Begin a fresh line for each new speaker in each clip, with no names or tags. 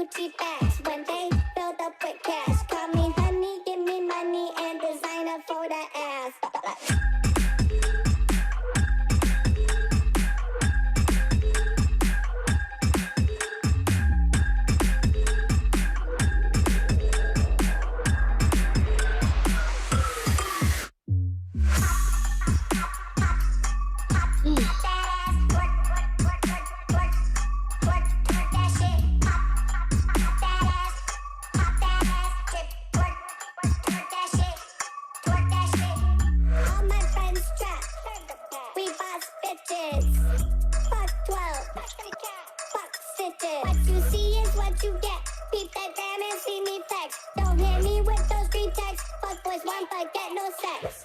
Gucci bags when they filled up with cash. Call me honey, give me money and designer for the ass. What you see is what you get. Peep that gram and see me flex. Don't hit me with those street texts. Fuck boys want but get no sex.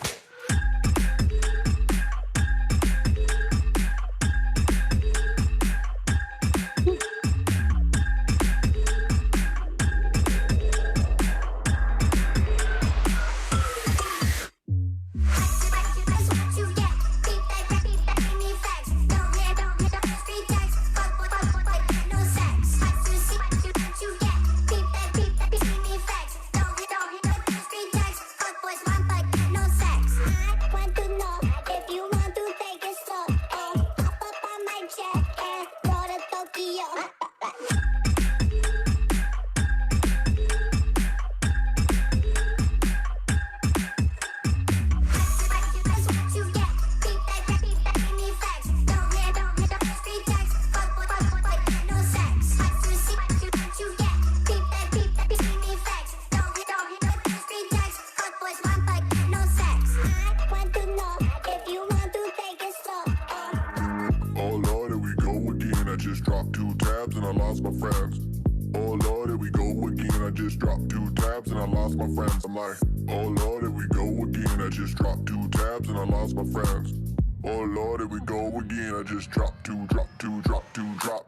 I'm like, oh Lord, here we go again. I just dropped 2 tabs and I lost my friends. Oh Lord, here we go again. I just dropped 2, drop 2, drop 2, drop.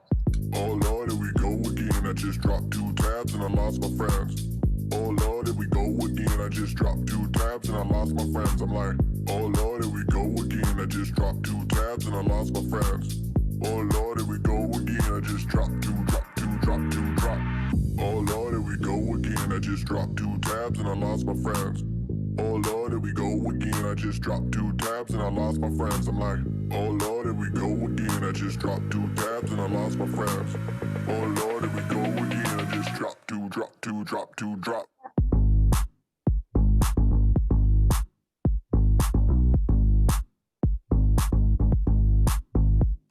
Oh Lord, here we go again. I just dropped 2 tabs and I lost my friends. Oh Lord, here we go again. I just dropped 2 tabs and I lost my friends. I'm like, oh Lord, here we go again. I just dropped 2 tabs and I lost my friends. Oh Lord, here we go again. I just dropped 2, drop 2, drop 2, drop. Oh Lord, here we go again. I just dropped 2 tabs and I lost my friends. Oh Lord, here we go again. I just dropped 2 tabs and I lost my friends. I'm like, oh Lord, here we go again. I just dropped 2 tabs and I lost my friends. Oh Lord, here we go again. I just dropped 2, drop 2, drop 2, drop.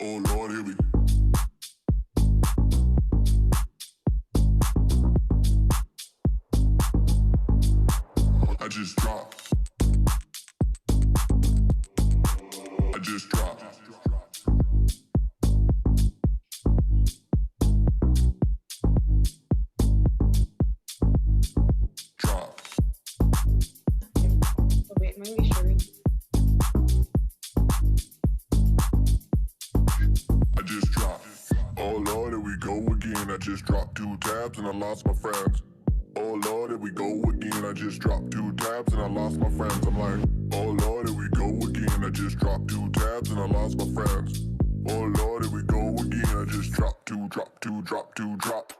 Oh Lord, here we go. I just dropped. I just dropped. Drop.
Oh, wait, am I gonna be sure?
I just dropped. Oh Lord, here we go again. I just dropped 2 tabs and I lost my friends. Oh Lord, here we go again. I just dropped 2 tabs and I lost my friends. I'm like, oh Lord, here we go again. I just dropped 2 tabs and I lost my friends. Oh Lord, here we go again. I just dropped 2, drop 2, drop 2, drop.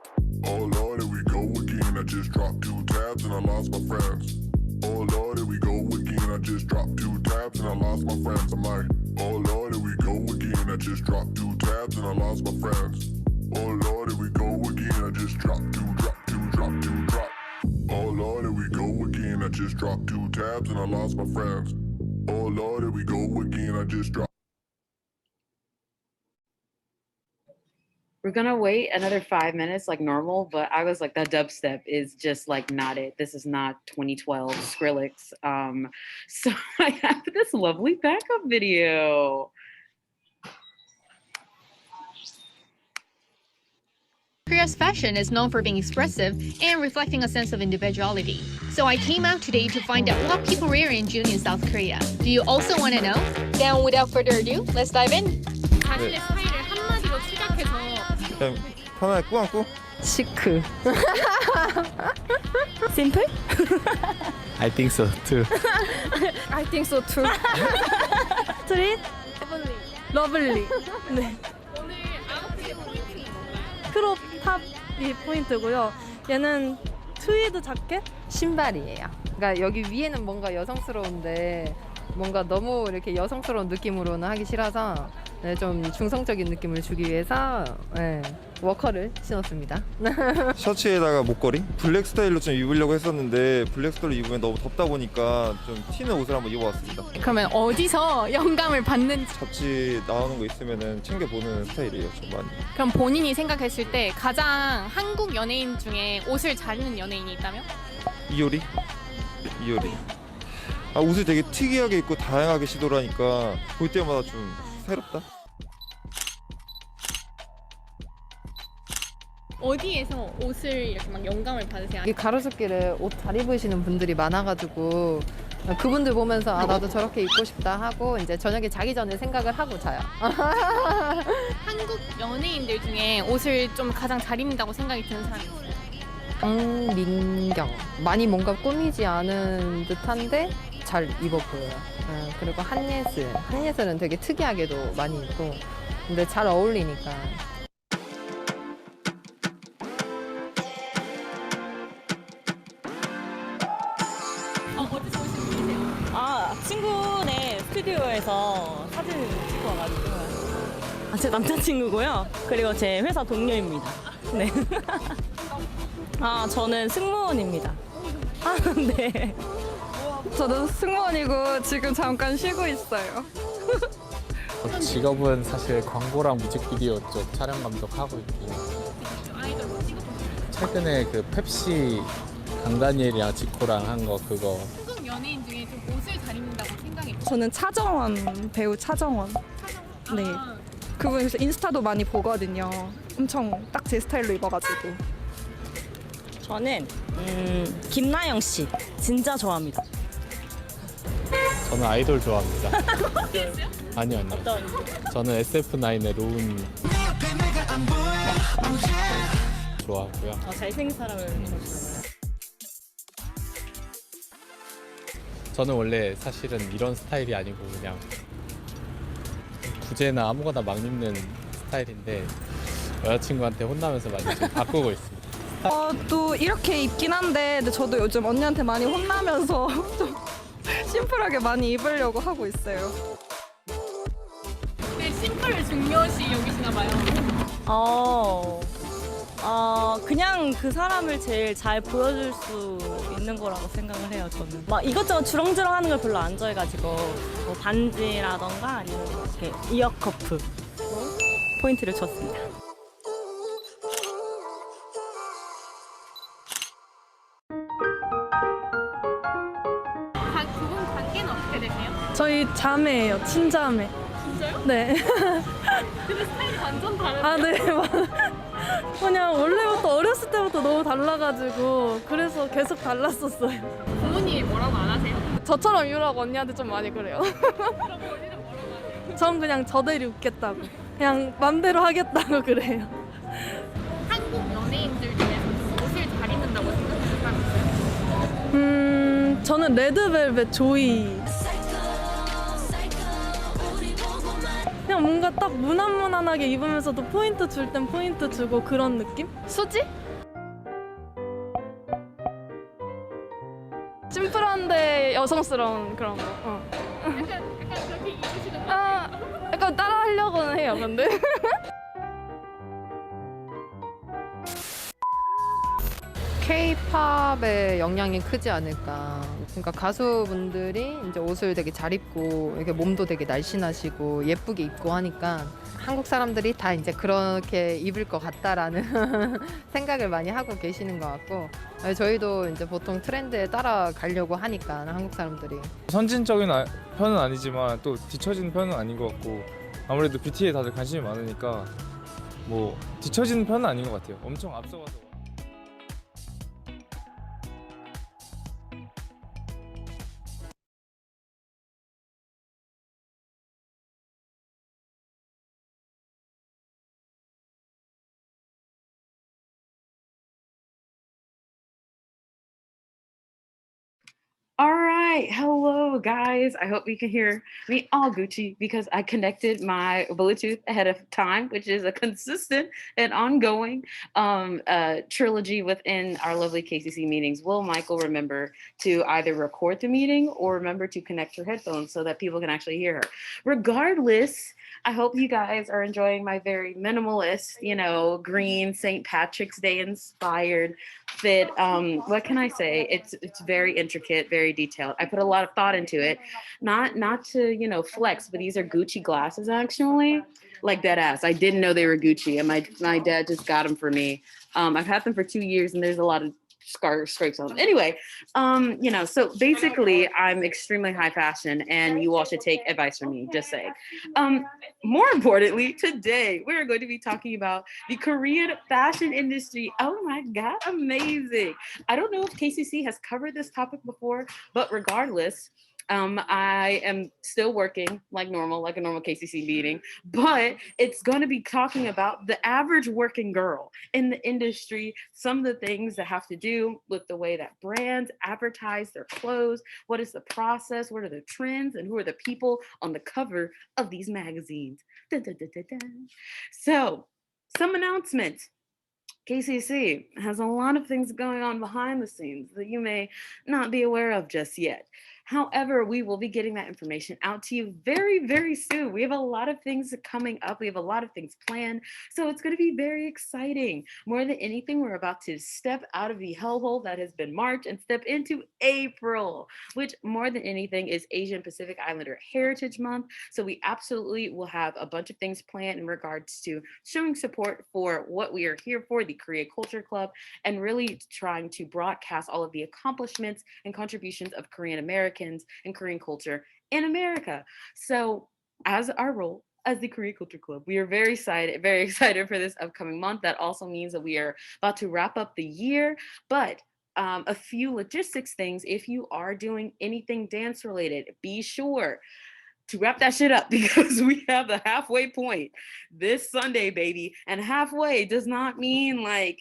Oh Lord, here we go again. I just dropped 2 tabs and I lost my friends. Oh Lord, here we go again. I just dropped 2 tabs and I lost my friends. I'm like, oh Lord, here we go again. I just dropped 2 tabs and I lost my friends. Oh Lord, here we go again. I just dropped 2, drop 2, drop 2, drop. Oh Lord, here we go again. I just dropped 2 tabs and I lost my friends. Oh Lord, here we go again. I just dropped.
We're gonna wait another 5 minutes like normal, but I was like, that dubstep is just like not it. This is not 2012 Skrillex. So I have this lovely backup video.
Korea's fashion is known for being expressive and reflecting a sense of individuality. So I came out today to find out what people wear in June in South Korea. Do you also want to know? Then without further ado, let's dive in.
자신의 스타일을 한마디로 시작해서
그냥 편하게 꾸안꾸?
시크. 심플?
I think so too.
I think so too. 스트릿? 러블리. 네.
오늘 아웃핏 포인트인 건가요?
크롭 탑 이 포인트고요. 얘는 트위드 자켓?
신발이에요. 그러니까 여기 위에는 뭔가 여성스러운데 뭔가 너무 이렇게 여성스러운 느낌으로는 하기 싫어서 네, 좀 중성적인 느낌을 주기 위해서 네, 워커를 신었습니다.
셔츠에다가 목걸이? 블랙 스타일로 좀 입으려고 했었는데 블랙 스타일로 입으면 너무 덥다 보니까 좀 튀는 옷을 한번 입어봤습니다.
그러면 어디서 영감을 받는지.
잡지 나오는 거 있으면은 챙겨보는 스타일이에요, 좀 많이.
그럼 본인이 생각했을 때 가장 한국 연예인 중에 옷을 잘 입는 연예인이 있다면?
이효리? 이효리. 아, 옷을 되게 특이하게 입고 다양하게 시도를 하니까 볼 때마다 좀 새롭다?
어디에서 옷을 이렇게 막 영감을 받으세요?
이 가로수길에 옷 잘 입으시는 분들이 많아가지고 그분들 보면서 아 나도 저렇게 입고 싶다 하고 이제 저녁에 자기 전에 생각을 하고 자요.
한국 연예인들 중에 옷을 좀 가장 잘 입는다고 생각이 드는 사람이 있어요?
강민경 많이 뭔가 꾸미지 않은 듯한데 잘 입어 보여요. 그리고 한예슬은 되게 특이하게도 많이 입고 근데 잘 어울리니까.
어디서 오신 분이세요?
아, 친구네 스튜디오에서 사진을 찍고 와가지고. 아, 제 남자친구고요. 그리고 제 회사 동료입니다. 네. 아, 저는 승무원입니다. 아, 네.
저도 승무원이고 지금 잠깐 쉬고 있어요.
직업은 사실 광고랑 뮤직비디오 쪽 촬영 감독하고 있고 최근에 그 펩시 강다니엘이랑 지코랑 한 거 그거
한국 연예인 중에 좀 옷을 잘 입는다고 생각이 들어요?
저는 차정원 배우 차정원. 네. 그분 그래서 인스타도 많이 보거든요. 엄청 딱 제 스타일로 입어가지고.
저는, 김나영 씨. 진짜 좋아합니다.
저는 아이돌 좋아합니다. 아니요. 저는 SF9의 로운 좋아하고요.
잘생긴 사람을 좋아해요.
저는 원래 사실은 이런 스타일이 아니고 그냥 구제나 아무거나 막 입는 스타일인데 여자친구한테 혼나면서 많이 좀 바꾸고 있습니다.
또 이렇게 입긴 한데 근데 저도 요즘 언니한테 많이 혼나면서 좀 심플하게 많이 입으려고 하고 있어요.
네, 심플을 중요시 여기시나 봐요.
그냥 그 사람을 제일 잘 보여줄 수 있는 거라고 생각을 해요, 저는. 막 이것저것 주렁주렁 하는 걸 별로 안 좋아해가지고, 뭐 반지라던가 아니면 이렇게 이어커프 포인트를 줬습니다.
두 분 관계는 어떻게 되세요?
저희 자매예요. 친자매.
진짜요?
네.
근데 스타일이 완전 다르네요.
아, 네. 그냥 원래부터 어렸을 때부터 너무 달라가지고 그래서 계속 달랐었어요.
부모님이 뭐라고 안 하세요?
저처럼 유라고 언니한테 좀 많이 그래요.
그럼 언니는 뭐라고 하세요?
전 그냥 저대로 웃겠다고. 그냥 맘대로 하겠다고 그래요.
한국 연예인들 중에서 좀 옷을 잘 입는다고 생각하는 사람 있어요?
저는 레드벨벳 조이. 그냥 뭔가 딱 무난무난하게 입으면서도 포인트 줄 땐 포인트 주고 그런 느낌? 수지? 심플한데 여성스러운 그런 거.
약간 그렇게 입으시는 거
아, 약간 따라 하려고는 해요, 근데.
K-팝의 영향이 크지 않을까. 그러니까 가수분들이 이제 옷을 되게 잘 입고 이렇게 몸도 되게 날씬하시고 예쁘게 입고 하니까 한국 사람들이 다 이제 그렇게 입을 것 같다라는 생각을 많이 하고 계시는 것 같고 저희도 이제 보통 트렌드에 따라가려고 하니까 한국 사람들이
선진적인 편은 아니지만 또 뒤처진 편은 아닌 것 같고 아무래도 뷰티에 다들 관심이 많으니까 뭐 뒤처지는 편은 아닌 것 같아요. 엄청 앞서가서.
All right. Hello, guys. I hope you can hear me all Gucci because I connected my Bluetooth ahead of time, which is a consistent and ongoing trilogy within our lovely KCC meetings. Will Michael remember to either record the meeting or remember to connect your headphones so that people can actually hear her? Regardless, I hope you guys are enjoying my very minimalist, green St. Patrick's Day inspired fit. What can I say? It's very intricate, very detailed. I put a lot of thought into it. Not to, flex, but these are Gucci glasses actually. Like dead ass. I didn't know they were Gucci, and my dad just got them for me. I've had them for 2 years, and there's a lot of scrapes on them. Anyway, so basically, I'm extremely high fashion, and you all should take advice from me. Just saying. More importantly, today we're going to be talking about the Korean fashion industry. Oh my God, amazing! I don't know if KCC has covered this topic before, but regardless. I am still working like normal, like a normal KCC meeting, but it's going to be talking about the average working girl in the industry, some of the things that have to do with the way that brands advertise their clothes, what is the process, what are the trends, and who are the people on the cover of these magazines. Dun, dun, dun, dun, dun. So, some announcements. KCC has a lot of things going on behind the scenes that you may not be aware of just yet. However, we will be getting that information out to you very, very soon. We have a lot of things coming up. We have a lot of things planned. So it's going to be very exciting. More than anything, we're about to step out of the hellhole that has been March and step into April, which more than anything is Asian Pacific Islander Heritage Month. So we absolutely will have a bunch of things planned in regards to showing support for what we are here for, the Korea Culture Club, and really trying to broadcast all of the accomplishments and contributions of Korean Americans and Korean culture in America. So as our role as the Korea Culture Club, we are very excited for this upcoming month. That also means that we are about to wrap up the year, but a few logistics things. If you are doing anything dance related, be sure to wrap that shit up because we have the halfway point this Sunday, baby. And halfway does not mean like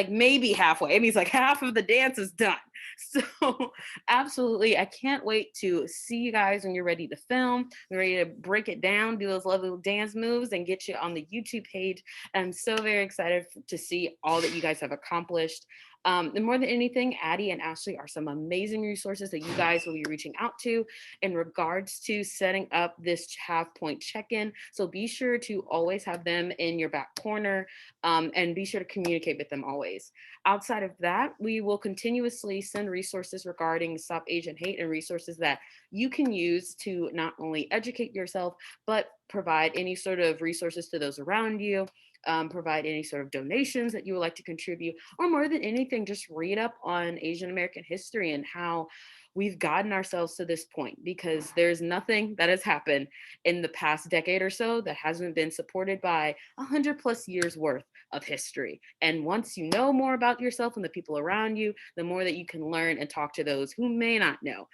maybe halfway. It means like half of the dance is done. So absolutely, I can't wait to see you guys when you're ready to film. We're ready to break it down, do those lovely dance moves, and get you on the YouTube page. I'm so very excited to see all that you guys have accomplished. And more than anything, Addie and Ashley are some amazing resources that you guys will be reaching out to in regards to setting up this half point check-in. So be sure to always have them in your back corner, and be sure to communicate with them always. Outside of that, we will continuously send resources regarding Stop Asian Hate and resources that you can use to not only educate yourself, but provide any sort of resources to those around you. Provide any sort of donations that you would like to contribute, or more than anything, just read up on Asian American history and how we've gotten ourselves to this point, because there's nothing that has happened in the past decade or so that hasn't been supported by 100+ years worth of history. And once you know more about yourself and the people around you, the more that you can learn and talk to those who may not know.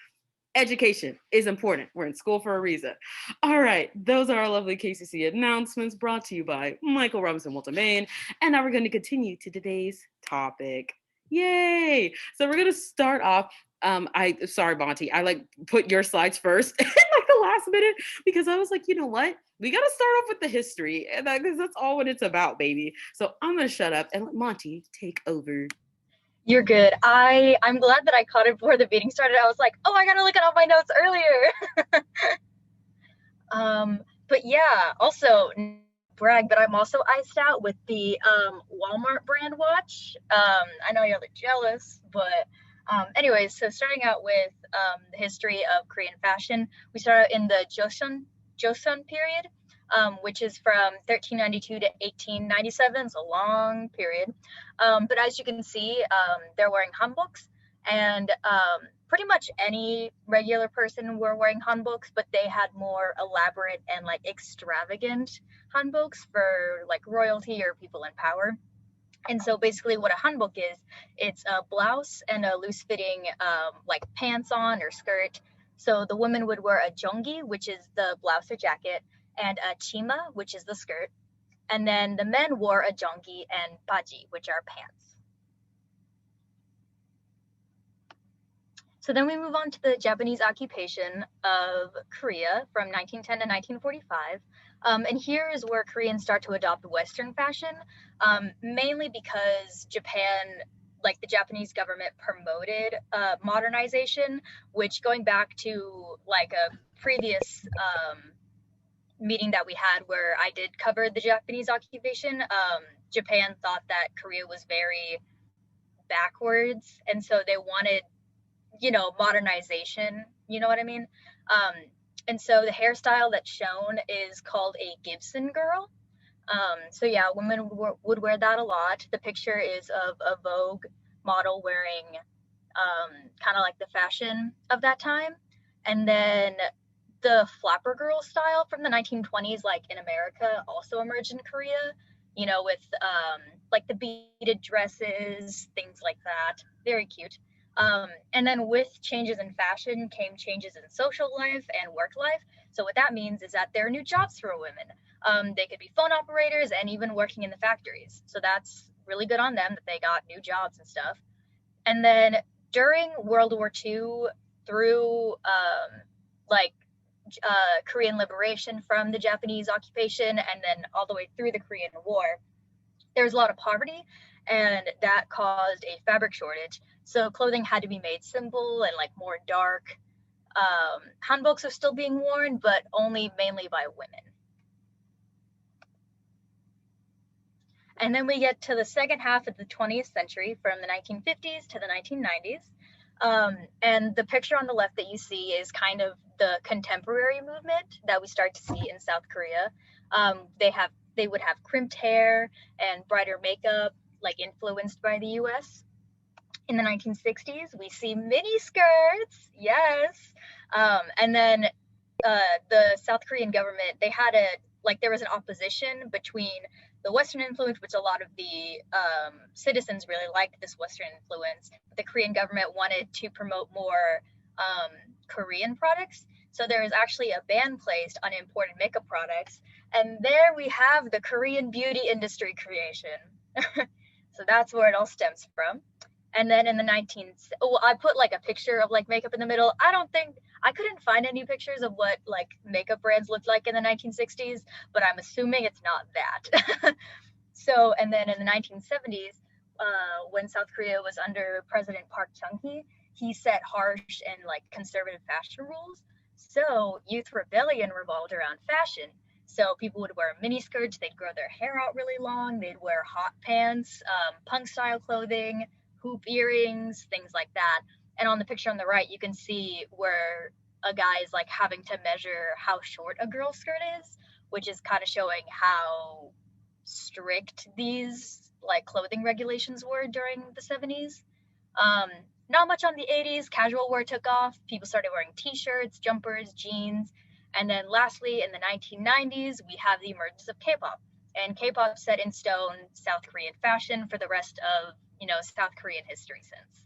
Education is important. We're in school for a reason. All right, those are our lovely KCC announcements brought to you by Michael Robinson Walter Main. And now we're going to continue to today's topic. Yay! So we're going to start off. Sorry, Monty, I put your slides first in the last minute because I was like, you know what? We got to start off with the history, and that's all what it's about, baby. So I'm going to shut up and let Monty take over.
You're good. I'm glad that I caught it before the meeting started. I was like, oh, I gotta look at all my notes earlier. But yeah, also brag, but I'm also iced out with the Walmart brand watch. I know you're jealous, but anyways, so starting out with the history of Korean fashion, we start in the Joseon period, which is from 1392 to 1897. It's a long period. But as you can see, they're wearing hanboks, and pretty much any regular person were wearing hanboks, but they had more elaborate and extravagant hanboks for royalty or people in power. And so basically what a hanbok is, it's a blouse and a loose fitting pants on or skirt. So the woman would wear a jeongi, which is the blouse or jacket, and a chima, which is the skirt. And then the men wore a jeongi and baji, which are pants. So then we move on to the Japanese occupation of Korea from 1910 to 1945. And here is where Koreans start to adopt Western fashion, mainly because Japan, like the Japanese government, promoted modernization, which going back to like a previous meeting that we had where I did cover the Japanese occupation, Japan thought that Korea was very backwards, and so they wanted, you know, modernization, you know what I mean? And so the hairstyle that's shown is called a Gibson girl. So yeah, women would wear that a lot. The picture is of a Vogue model wearing kind of like the fashion of that time. And then the flapper girl style from the 1920s, like in America, also emerged in Korea, you know, with like the beaded dresses, things like that. Very cute. And then with changes in fashion came changes in social life and work life. So what that means is that there are new jobs for women. They could be phone operators and even working in the factories. So that's really good on them that they got new jobs and stuff. And then during World War II through Korean liberation from the Japanese occupation and then all the way through the Korean War, there was a lot of poverty, and that caused a fabric shortage. So clothing had to be made simple and like more dark. Hanboks are still being worn, but only mainly by women. And then we get to the second half of the 20th century, from the 1950s to the 1990s. And the picture on the left that you see is kind of the contemporary movement that we start to see in South Korea. They would have crimped hair and brighter makeup, like influenced by the US. In the 1960s, we see mini skirts, yes. And then the South Korean government, there was an opposition between the Western influence, which a lot of the citizens really liked this Western influence. The Korean government wanted to promote more Korean products. So there was actually a ban placed on imported makeup products. And there we have the Korean beauty industry creation. So that's where it all stems from. And then in the I put like a picture of like makeup in the middle. I couldn't find any pictures of what like makeup brands looked like in the 1960s, but I'm assuming it's not that. So, and then in the 1970s, when South Korea was under President Park Chung-hee, he set harsh and like conservative fashion rules. So youth rebellion revolved around fashion. So people would wear mini skirts, they'd grow their hair out really long, they'd wear hot pants, punk style clothing, hoop earrings, things like that. And on the picture on the right, you can see where a guy is like having to measure how short a girl's skirt is, which is kind of showing how strict these like clothing regulations were during the 70s. Not much on the 80s. Casual wear took off. People started wearing t-shirts, jumpers, jeans. And then lastly, in the 1990s, we have the emergence of K-pop. And K-pop set in stone South Korean fashion for the rest of, South Korean history since.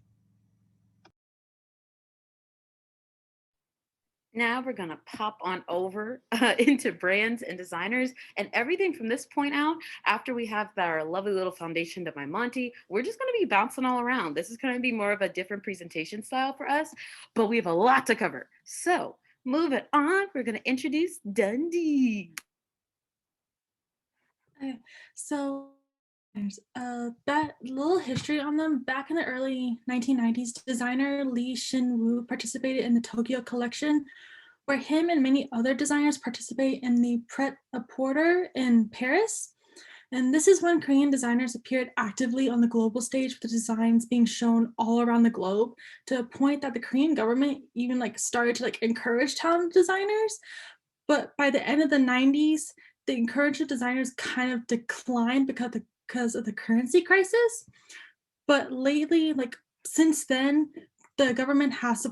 Now we're gonna pop on over into brands and designers and everything from this point out. After we have our lovely little foundation by Monty, we're just gonna be bouncing all around. This is gonna be more of a different presentation style for us, but we have a lot to cover. So moving on, we're gonna introduce Dundee.
So that little history on them. Back in the early 1990s, designer Lee Shin-woo participated in the Tokyo collection, where him and many other designers participate in the Pret-a-Porter in Paris. And this is when Korean designers appeared actively on the global stage, with the designs being shown all around the globe, to a point that the Korean government even started to encourage talented designers. But by the end of the 90s, the encouragement of designers kind of declined because of the currency crisis. But lately, since then, the government has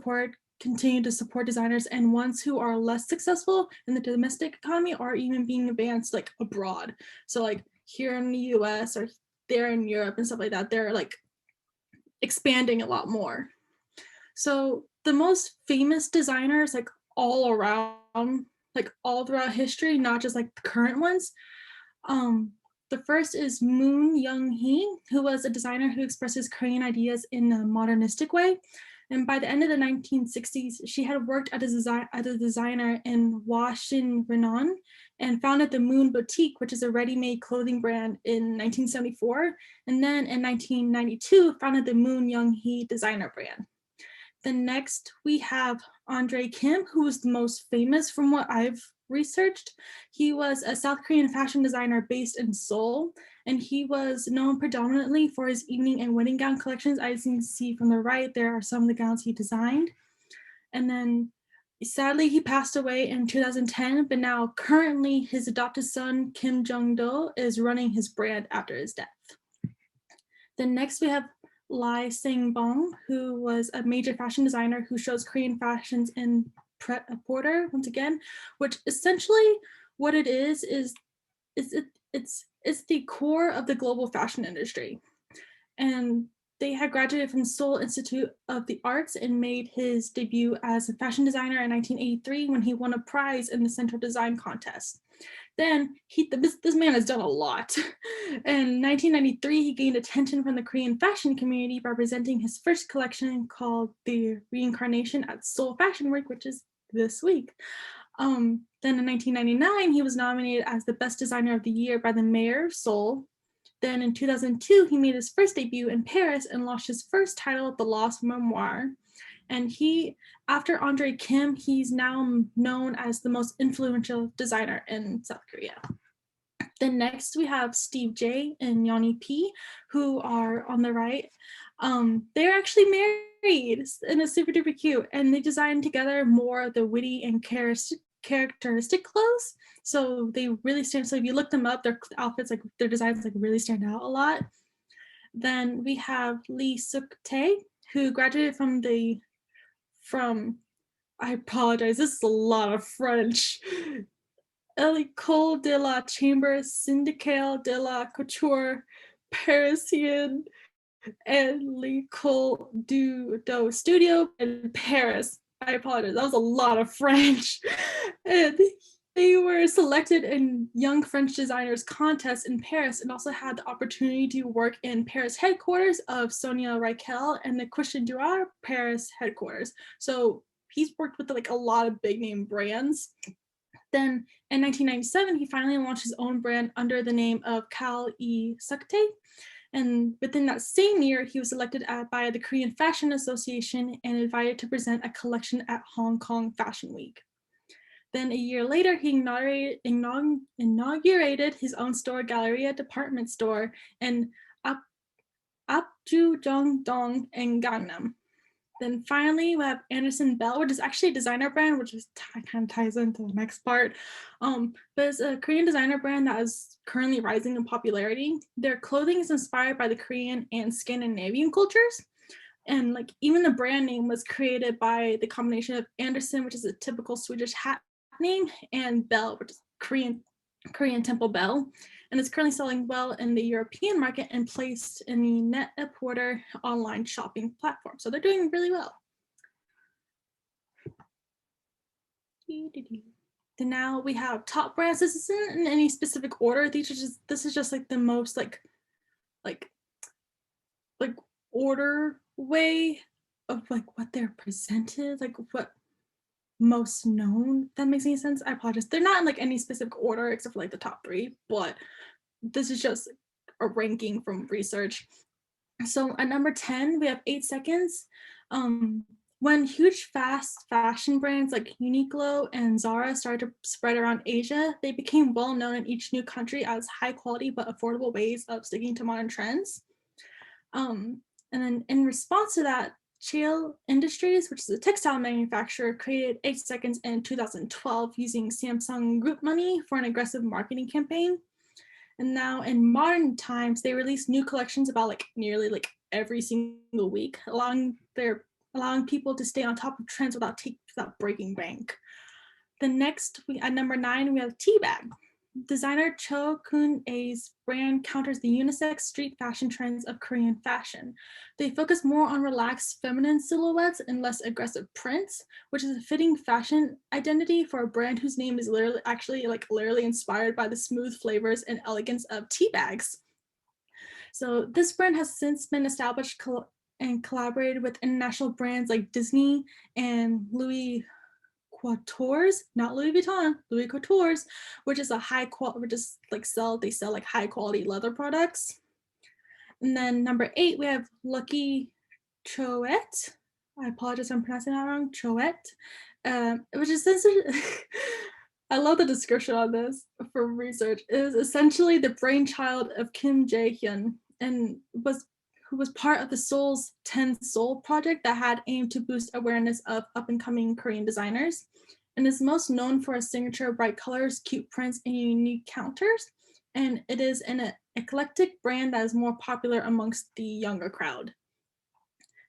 continued to support designers, and ones who are less successful in the domestic economy are even being advanced abroad. So here in the US or there in Europe and stuff like that, they're expanding a lot more. So the most famous designers all around, all throughout history, not just the current ones. The first is Moon Young-hee, who was a designer who expresses Korean ideas in a modernistic way. And by the end of the 1960s, she had worked as a designer in Washington, Renan, and founded the Moon Boutique, which is a ready-made clothing brand in 1974. And then in 1992, founded the Moon Young Hee designer brand. Then next we have Andre Kim, who is the most famous from what I've researched. He was a South Korean fashion designer based in Seoul, and he was known predominantly for his evening and wedding gown collections. As you can see from the right, there are some of the gowns he designed. And then sadly, he passed away in 2010, but now currently his adopted son, Kim Jong-do, is running his brand after his death. Then next we have Lai Sang-bong, who was a major fashion designer who shows Korean fashions in Pret-a-Porter once again, which essentially what it is it's the core of the global fashion industry. And they had graduated from Seoul Institute of the Arts and made his debut as a fashion designer in 1983 when he won a prize in the Central Design Contest. Then this man has done a lot. In 1993, he gained attention from the Korean fashion community by presenting his first collection called The Reincarnation at Seoul Fashion Week, which is this week. Then in 1999, he was nominated as the Best Designer of the Year by the Mayor of Seoul. Then in 2002, he made his first debut in Paris and launched his first title, The Lost Memoir. And after Andre Kim, he's now known as the most influential designer in South Korea. Then next we have Steve J and Yanni P, who are on the right. They're actually married and it's super duper cute. And they designed together more of the witty and characteristic clothes. So they really stand, so if you look them up, their outfits, like their designs like really stand out a lot. Then we have Lee Suk-tae, who graduated from I apologize, this is a lot of French. École de la Chambre Syndicale de la Couture Parisienne and L'École du Studio in Paris. I apologize, that was a lot of French. And they were selected in Young French Designers contest in Paris and also had the opportunity to work in Paris headquarters of Sonia Rykiel and the Christian Dior Paris headquarters. So he's worked with like a lot of big name brands. Then in 1997, he finally launched his own brand under the name of Kal E Suktae. And within that same year, he was selected by the Korean Fashion Association and invited to present a collection at Hong Kong Fashion Week. Then a year later, he inaugurated his own store, Galleria department store in Apgujeong-dong in Gangnam. Then finally, we have Anderson Bell, which is actually a designer brand, which is kind of ties into the next part. But it's a Korean designer brand that is currently rising in popularity. Their clothing is inspired by the Korean and Scandinavian cultures. And like even the brand name was created by the combination of Anderson, which is a typical Swedish hat name, and Bell, which is Korean temple bell. And it's currently selling well in the European market and placed in the Net-a-Porter online shopping platform. So they're doing really well. Then now we have top brands. This isn't in any specific order. This is just like the most like order way of like what they're presented, like what most known, if that makes any sense. I apologize. They're not in like any specific order except for like the top 3, but this is just a ranking from research. So at number 10, we have 8 Seconds. When huge fast fashion brands like Uniqlo and Zara started to spread around Asia, they became well known in each new country as high quality but affordable ways of sticking to modern trends. And then in response to that, Cheil Industries, which is a textile manufacturer, created 8 Seconds in 2012 using Samsung Group money for an aggressive marketing campaign. And now in modern times, they release new collections about like nearly like every single week, allowing people to stay on top of trends without breaking bank. The next, at number 9, we have Teabag. Designer Cho Kun-ae's brand counters the unisex street fashion trends of Korean fashion. They focus more on relaxed feminine silhouettes and less aggressive prints, which is a fitting fashion identity for a brand whose name is literally inspired by the smooth flavors and elegance of tea bags. So this brand has since been established and collaborated with international brands like Disney and Louis Couture's, not Louis Vuitton, Louis Couture's, which is a high quality, they sell like high quality leather products. And then number 8, we have Lucky Choet. I apologize if I'm pronouncing that wrong. Choet, which is I love the description on this for research. It is essentially the brainchild of Kim Jae-hyun and who was part of the Seoul's 10 Seoul project that had aimed to boost awareness of up-and-coming Korean designers, and is most known for its signature bright colors, cute prints, and unique counters. And it is an eclectic brand that is more popular amongst the younger crowd.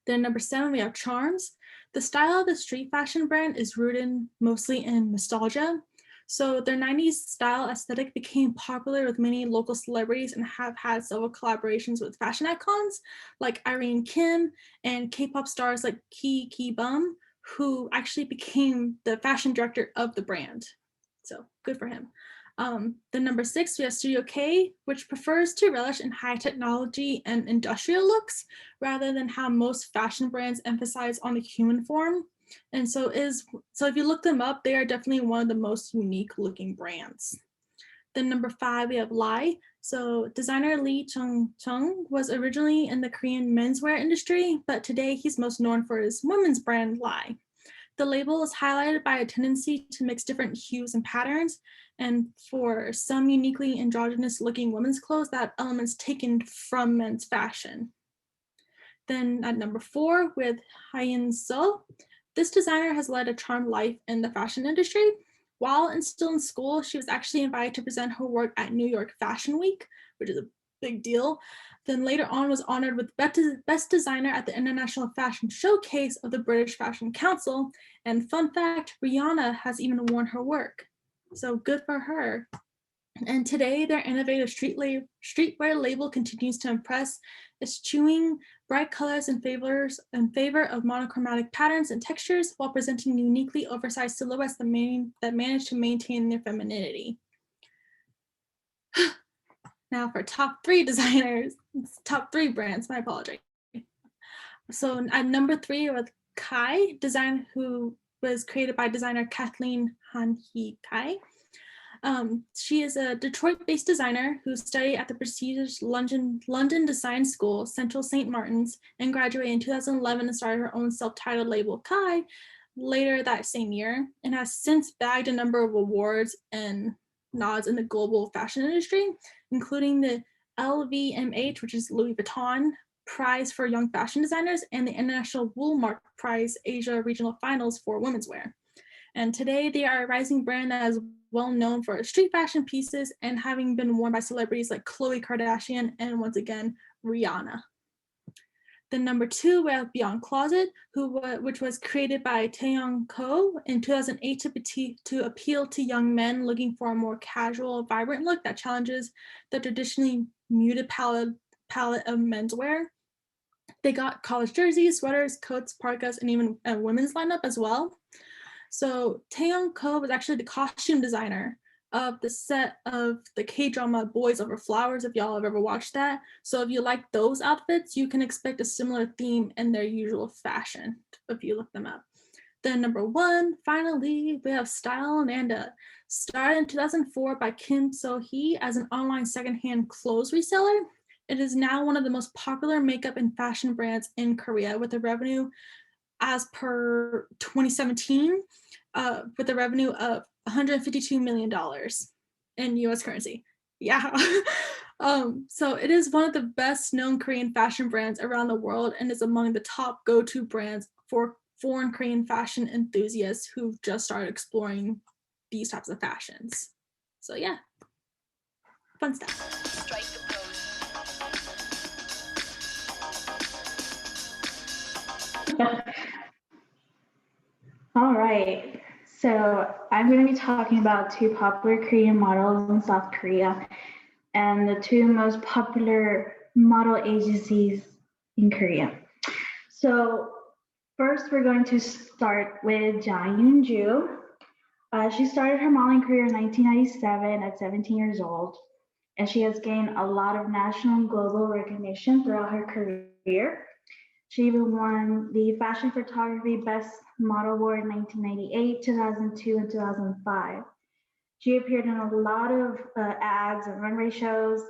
Then number 7, we have Charms. The style of the street fashion brand is rooted mostly in nostalgia. So their 90s style aesthetic became popular with many local celebrities and have had several collaborations with fashion icons like Irene Kim and K-pop stars like Ki Bum, who actually became the fashion director of the brand. So good for him. Then number 6, we have Studio K, which prefers to relish in high technology and industrial looks rather than how most fashion brands emphasize on the human form. And so if you look them up, they are definitely one of the most unique looking brands. Then number 5, we have Lai. So designer Lee Chung was originally in the Korean menswear industry, but today he's most known for his women's brand Lai. The label is highlighted by a tendency to mix different hues and patterns, and for some uniquely androgynous looking women's clothes, that elements taken from men's fashion. Then at number 4, with Hyun So. This designer has led a charmed life in the fashion industry. While still in school, she was actually invited to present her work at New York Fashion Week, which is a big deal. Then later on was honored with Best Designer at the International Fashion Showcase of the British Fashion Council. And fun fact, Rihanna has even worn her work. So good for her. And today, their innovative streetwear label continues to impress, eschewing bright colors in favor of monochromatic patterns and textures while presenting uniquely oversized silhouettes that manage to maintain their femininity. Now for top 3 designers, top 3 brands, my apologies. So at number 3 with Kai, who was created by designer Kathleen Han-hee Kai. She is a Detroit-based designer who studied at the prestigious London Design School, Central St. Martin's, and graduated in 2011 and started her own self-titled label, Kai, later that same year, and has since bagged a number of awards and nods in the global fashion industry, including the LVMH, which is Louis Vuitton, Prize for Young Fashion Designers, and the International Woolmark Prize Asia Regional Finals for women's wear. And today they are a rising brand that is well known for street fashion pieces and having been worn by celebrities like Khloe Kardashian and once again, Rihanna. Then number 2, we have Beyond Closet, which was created by Taeyong Ko in 2008 to appeal to young men looking for a more casual, vibrant look that challenges the traditionally muted palette of menswear. They got college jerseys, sweaters, coats, parkas, and even a women's lineup as well. So Taeyong Ko was actually the costume designer of the set of the K-drama Boys Over Flowers, if y'all have ever watched that. So if you like those outfits, you can expect a similar theme in their usual fashion if you look them up. Then number 1, finally, we have Style Nanda. Started in 2004 by Kim So-hee as an online secondhand clothes reseller. It is now one of the most popular makeup and fashion brands in Korea with a revenue as per 2017, with a revenue of $152 million in US currency. Yeah. So it is one of the best known Korean fashion brands around the world and is among the top go-to brands for foreign Korean fashion enthusiasts who've just started exploring these types of fashions. So yeah, fun stuff.
All right, so I'm going to be talking about 2 popular Korean models in South Korea and the 2 most popular model agencies in Korea. So first, we're going to start with Ja Yoon-ju. She started her modeling career in 1997 at 17 years old, and she has gained a lot of national and global recognition throughout her career. She even won the Fashion Photography Best Model Award in 1998, 2002, and 2005. She appeared in a lot of ads and runway shows,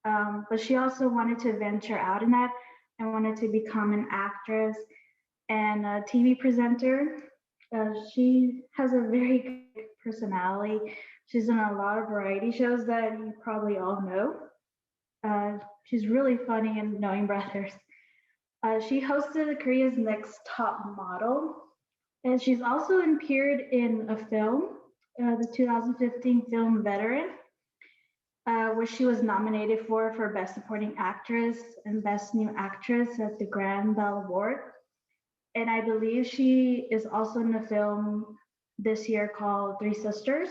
but she also wanted to venture out in that and wanted to become an actress and a TV presenter. She has a very good personality. She's in a lot of variety shows that you probably all know. She's really funny in Knowing Brothers. She hosted Korea's Next Top Model, and she's also appeared in a film, the 2015 film Veteran, where she was nominated for Best Supporting Actress and Best New Actress at the Grand Bell Award. And I believe she is also in a film this year called Three Sisters,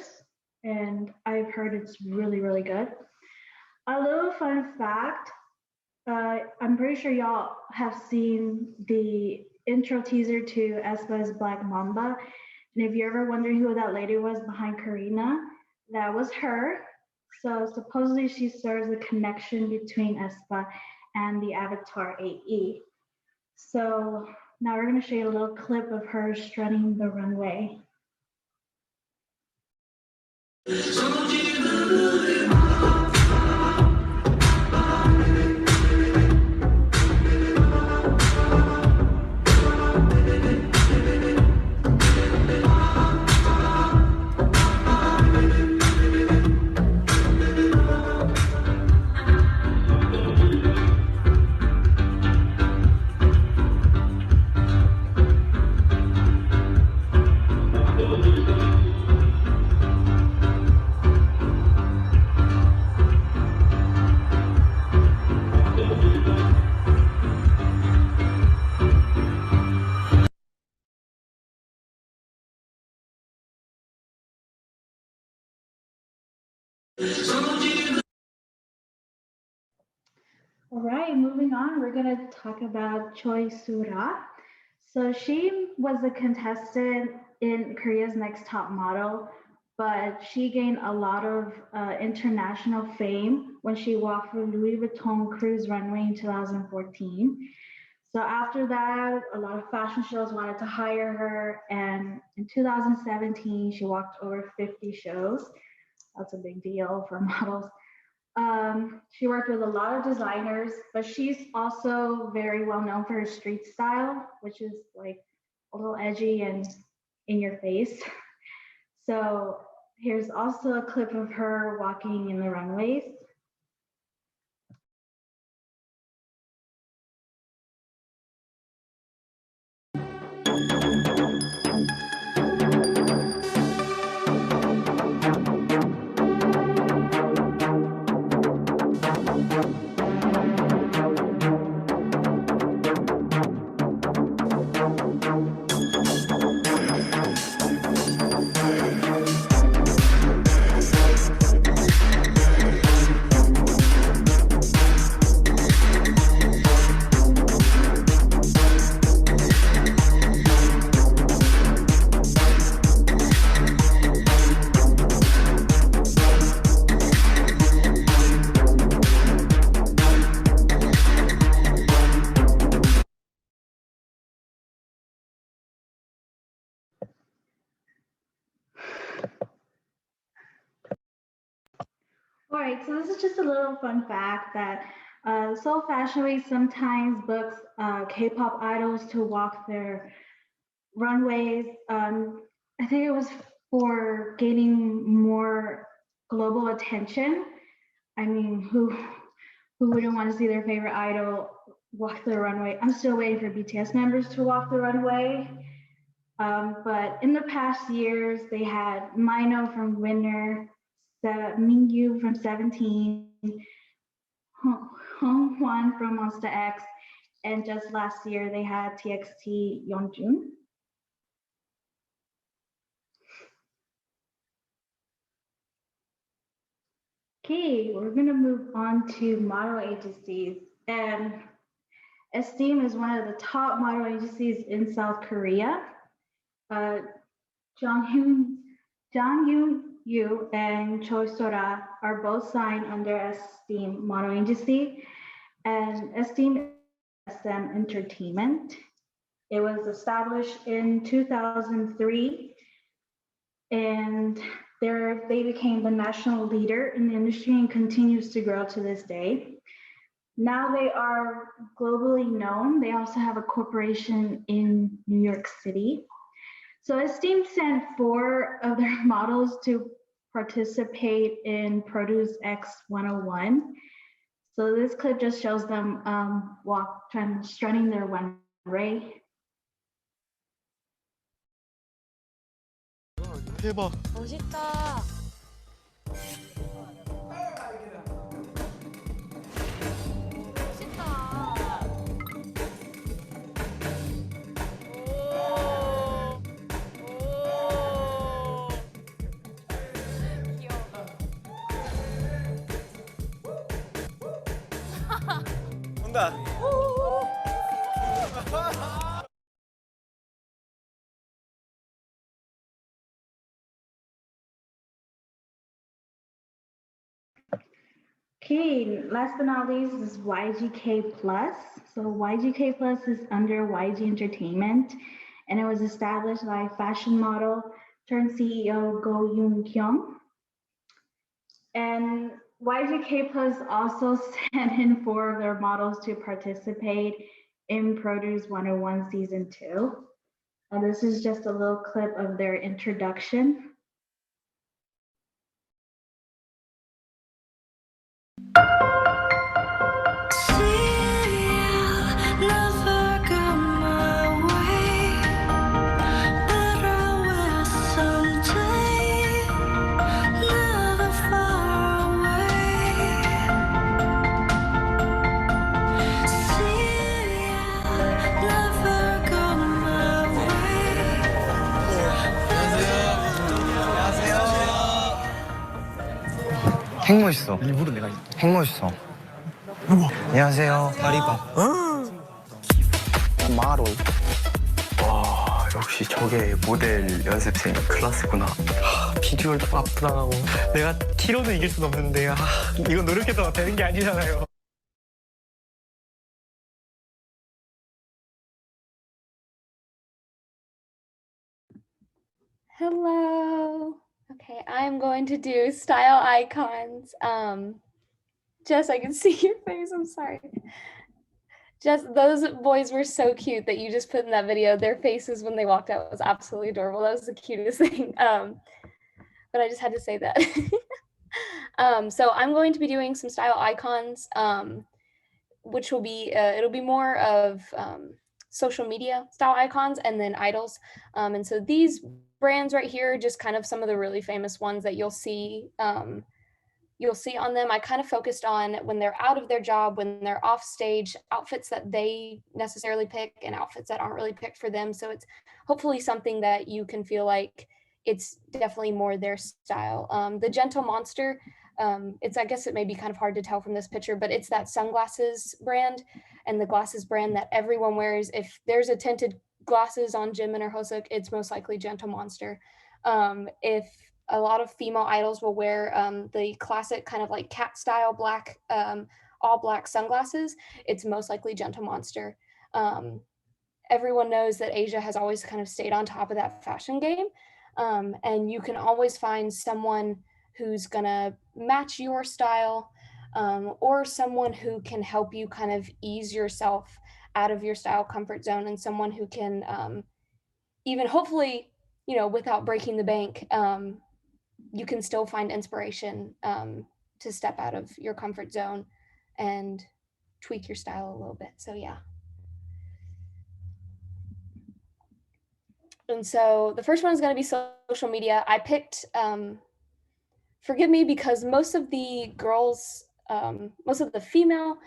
and I've heard it's really, really good. A little fun fact, I'm pretty sure y'all have seen the intro teaser to aespa's Black Mamba. And if you're ever wondering who that lady was behind Karina, that was her. So supposedly she serves a connection between aespa and the Avatar AE. So now we're going to show you a little clip of her strutting the runway. All right, moving on, we're gonna talk about Choi Soo-ra. So she was a contestant in Korea's Next Top Model, but she gained a lot of international fame when she walked the Louis Vuitton cruise runway in 2014. So after that, a lot of fashion shows wanted to hire her, and in 2017, she walked over 50 shows. That's a big deal for models. She worked with a lot of designers, but she's also very well known for her street style, which is like a little edgy and in your face. So here's also a clip of her walking in the runways. All right, so this is just a little fun fact that Seoul Fashion Week sometimes books K-pop idols to walk their runways. I think it was for gaining more global attention. I mean, who wouldn't want to see their favorite idol walk the runway? I'm still waiting for BTS members to walk the runway. But in the past years, they had Mino from Winner, Mingyu from 17, Hong Hwan from Monster X, and just last year they had TXT Yeonjun. Okay, we're gonna move on to model agencies, and Esteem is one of the top model agencies in South Korea. Jang Yu and Choi Sora are both signed under Esteem Model Agency, and Esteem SM Entertainment. It was established in 2003, and they became the national leader in the industry and continues to grow to this day. Now they are globally known. They also have a corporation in New York City. So Esteem sent 4 of their models to participate in Produce X 101. So this clip just shows them strutting their runway.
대박.
멋있다.
온다.
Okay, last but not least is YGK Plus. So YGK Plus is under YG Entertainment, and it was established by fashion model turned CEO Go Yoon Kyung. And YGK Plus also sent in 4 of their models to participate in Produce 101 Season 2. And this is just a little clip of their introduction.
핵멋있어. 일부러 내가 핵멋있어. 우와. 안녕하세요. 다리 봐. 마로. 와, 역시 저게 모델 연습생 클래스구나. 비주얼도 아프다고. 내가 키로는 이길 순 없는데 이거 노력해서 되는 게 아니잖아요.
Hello. Okay, I'm going to do style icons. Jess, I can see your face. I'm sorry. Jess, those boys were so cute that you just put in that video. Their faces when they walked out was absolutely adorable. That was the cutest thing. But I just had to say that. So I'm going to be doing some style icons, which will be, it'll be more of social media style icons and then idols. And so these brands right here, just kind of some of the really famous ones that you'll see on them. I kind of focused on when they're out of their job, when they're off stage, outfits that they necessarily pick and outfits that aren't really picked for them. So it's hopefully something that you can feel like it's definitely more their style. The Gentle Monster, I guess it may be kind of hard to tell from this picture, but it's that sunglasses brand and the glasses brand that everyone wears. If there's a tinted glasses on Jimin or Hoseok, it's most likely Gentle Monster. If a lot of female idols will wear the classic kind of like cat style black, all black sunglasses, it's most likely Gentle Monster. Everyone knows that Asia has always kind of stayed on top of that fashion game. And you can always find someone who's gonna match your style, or someone who can help you kind of ease yourself out of your style comfort zone, and someone who can even hopefully, without breaking the bank, you can still find inspiration to step out of your comfort zone and tweak your style a little bit. So yeah. And so the first one is going to be social media. I picked, forgive me, because most of the girls, most of the female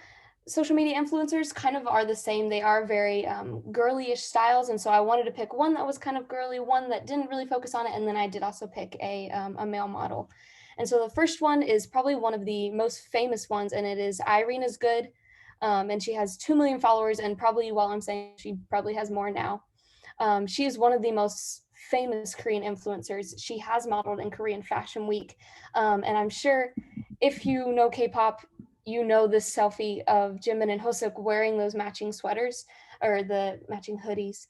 social media influencers kind of are the same. They are very girly-ish styles. And so I wanted to pick one that was kind of girly, one that didn't really focus on it. And then I did also pick a male model. And so the first one is probably one of the most famous ones, and it is Irene is Good. And she has 2 million followers, and probably while I'm saying she probably has more now. She is one of the most famous Korean influencers. She has modeled in Korean Fashion Week. And I'm sure if you know K-pop, you know this selfie of Jimin and Hosuk wearing those matching sweaters or the matching hoodies.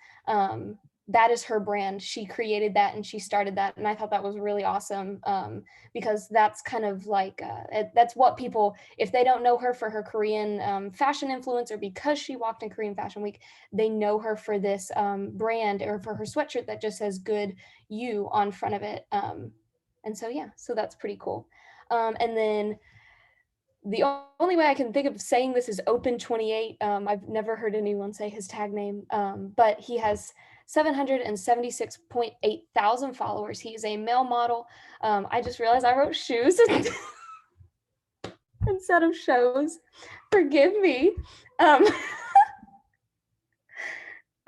That is her brand. She created that and she started that, and I thought that was really awesome, because that's kind of like that's what people, if they don't know her for her Korean fashion influence or because she walked in Korean Fashion Week, they know her for this brand or for her sweatshirt that just says "Good You" on front of it. And so yeah, so that's pretty cool. And then the only way I can think of saying this is Open28. I've never heard anyone say his tag name, but he has 776.8 thousand followers. He is a male model. I just realized I wrote shoes instead of shows. Forgive me.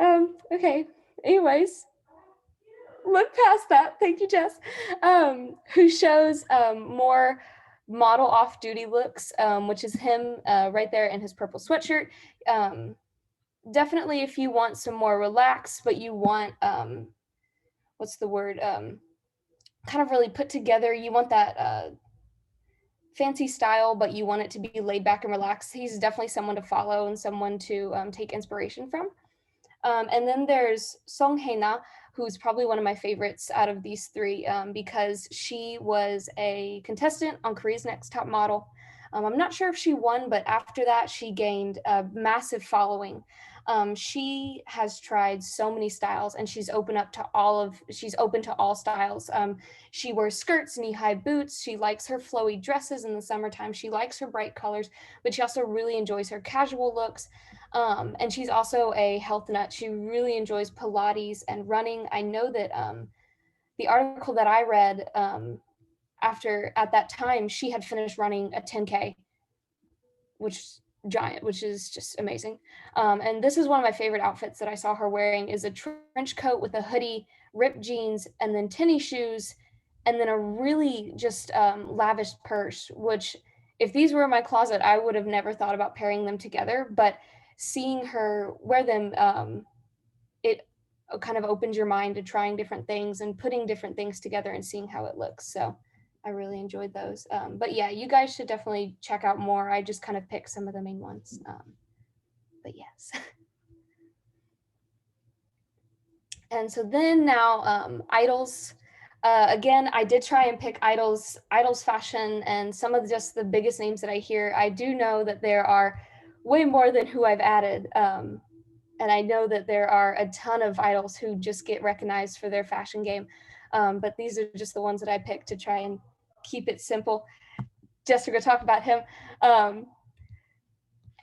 Okay. Anyways, look past that. Thank you, Jess. Who shows more model off-duty looks, which is him right there in his purple sweatshirt. Definitely if you want some more relaxed, but you want, what's the word, kind of really put together, you want that fancy style, but you want it to be laid back and relaxed, he's definitely someone to follow and someone to take inspiration from. And then there's Song Hae-na, who's probably one of my favorites out of these three, because she was a contestant on Korea's Next Top Model. I'm not sure if she won, but after that, she gained a massive following. She has tried so many styles, and she's open to all styles. She wears skirts, knee-high boots. She likes her flowy dresses in the summertime. She likes her bright colors, but she also really enjoys her casual looks. And she's also a health nut. She really enjoys Pilates and running. I know that the article that I read at that time, she had finished running a 10K, which is just amazing. And this is one of my favorite outfits that I saw her wearing, is a trench coat with a hoodie, ripped jeans, and then tennis shoes, and then a really just lavish purse, which if these were in my closet, I would have never thought about pairing them together, but seeing her wear them, it kind of opens your mind to trying different things and putting different things together and seeing how it looks. So I really enjoyed those. But yeah, you guys should definitely check out more. I just kind of picked some of the main ones. But yes. And so then now idols. Again, I did try and pick idols fashion and some of just the biggest names that I hear. I do know that there are way more than who I've added. And I know that there are a ton of idols who just get recognized for their fashion game. But these are just the ones that I picked to try and keep it simple. Jessica, talk about him.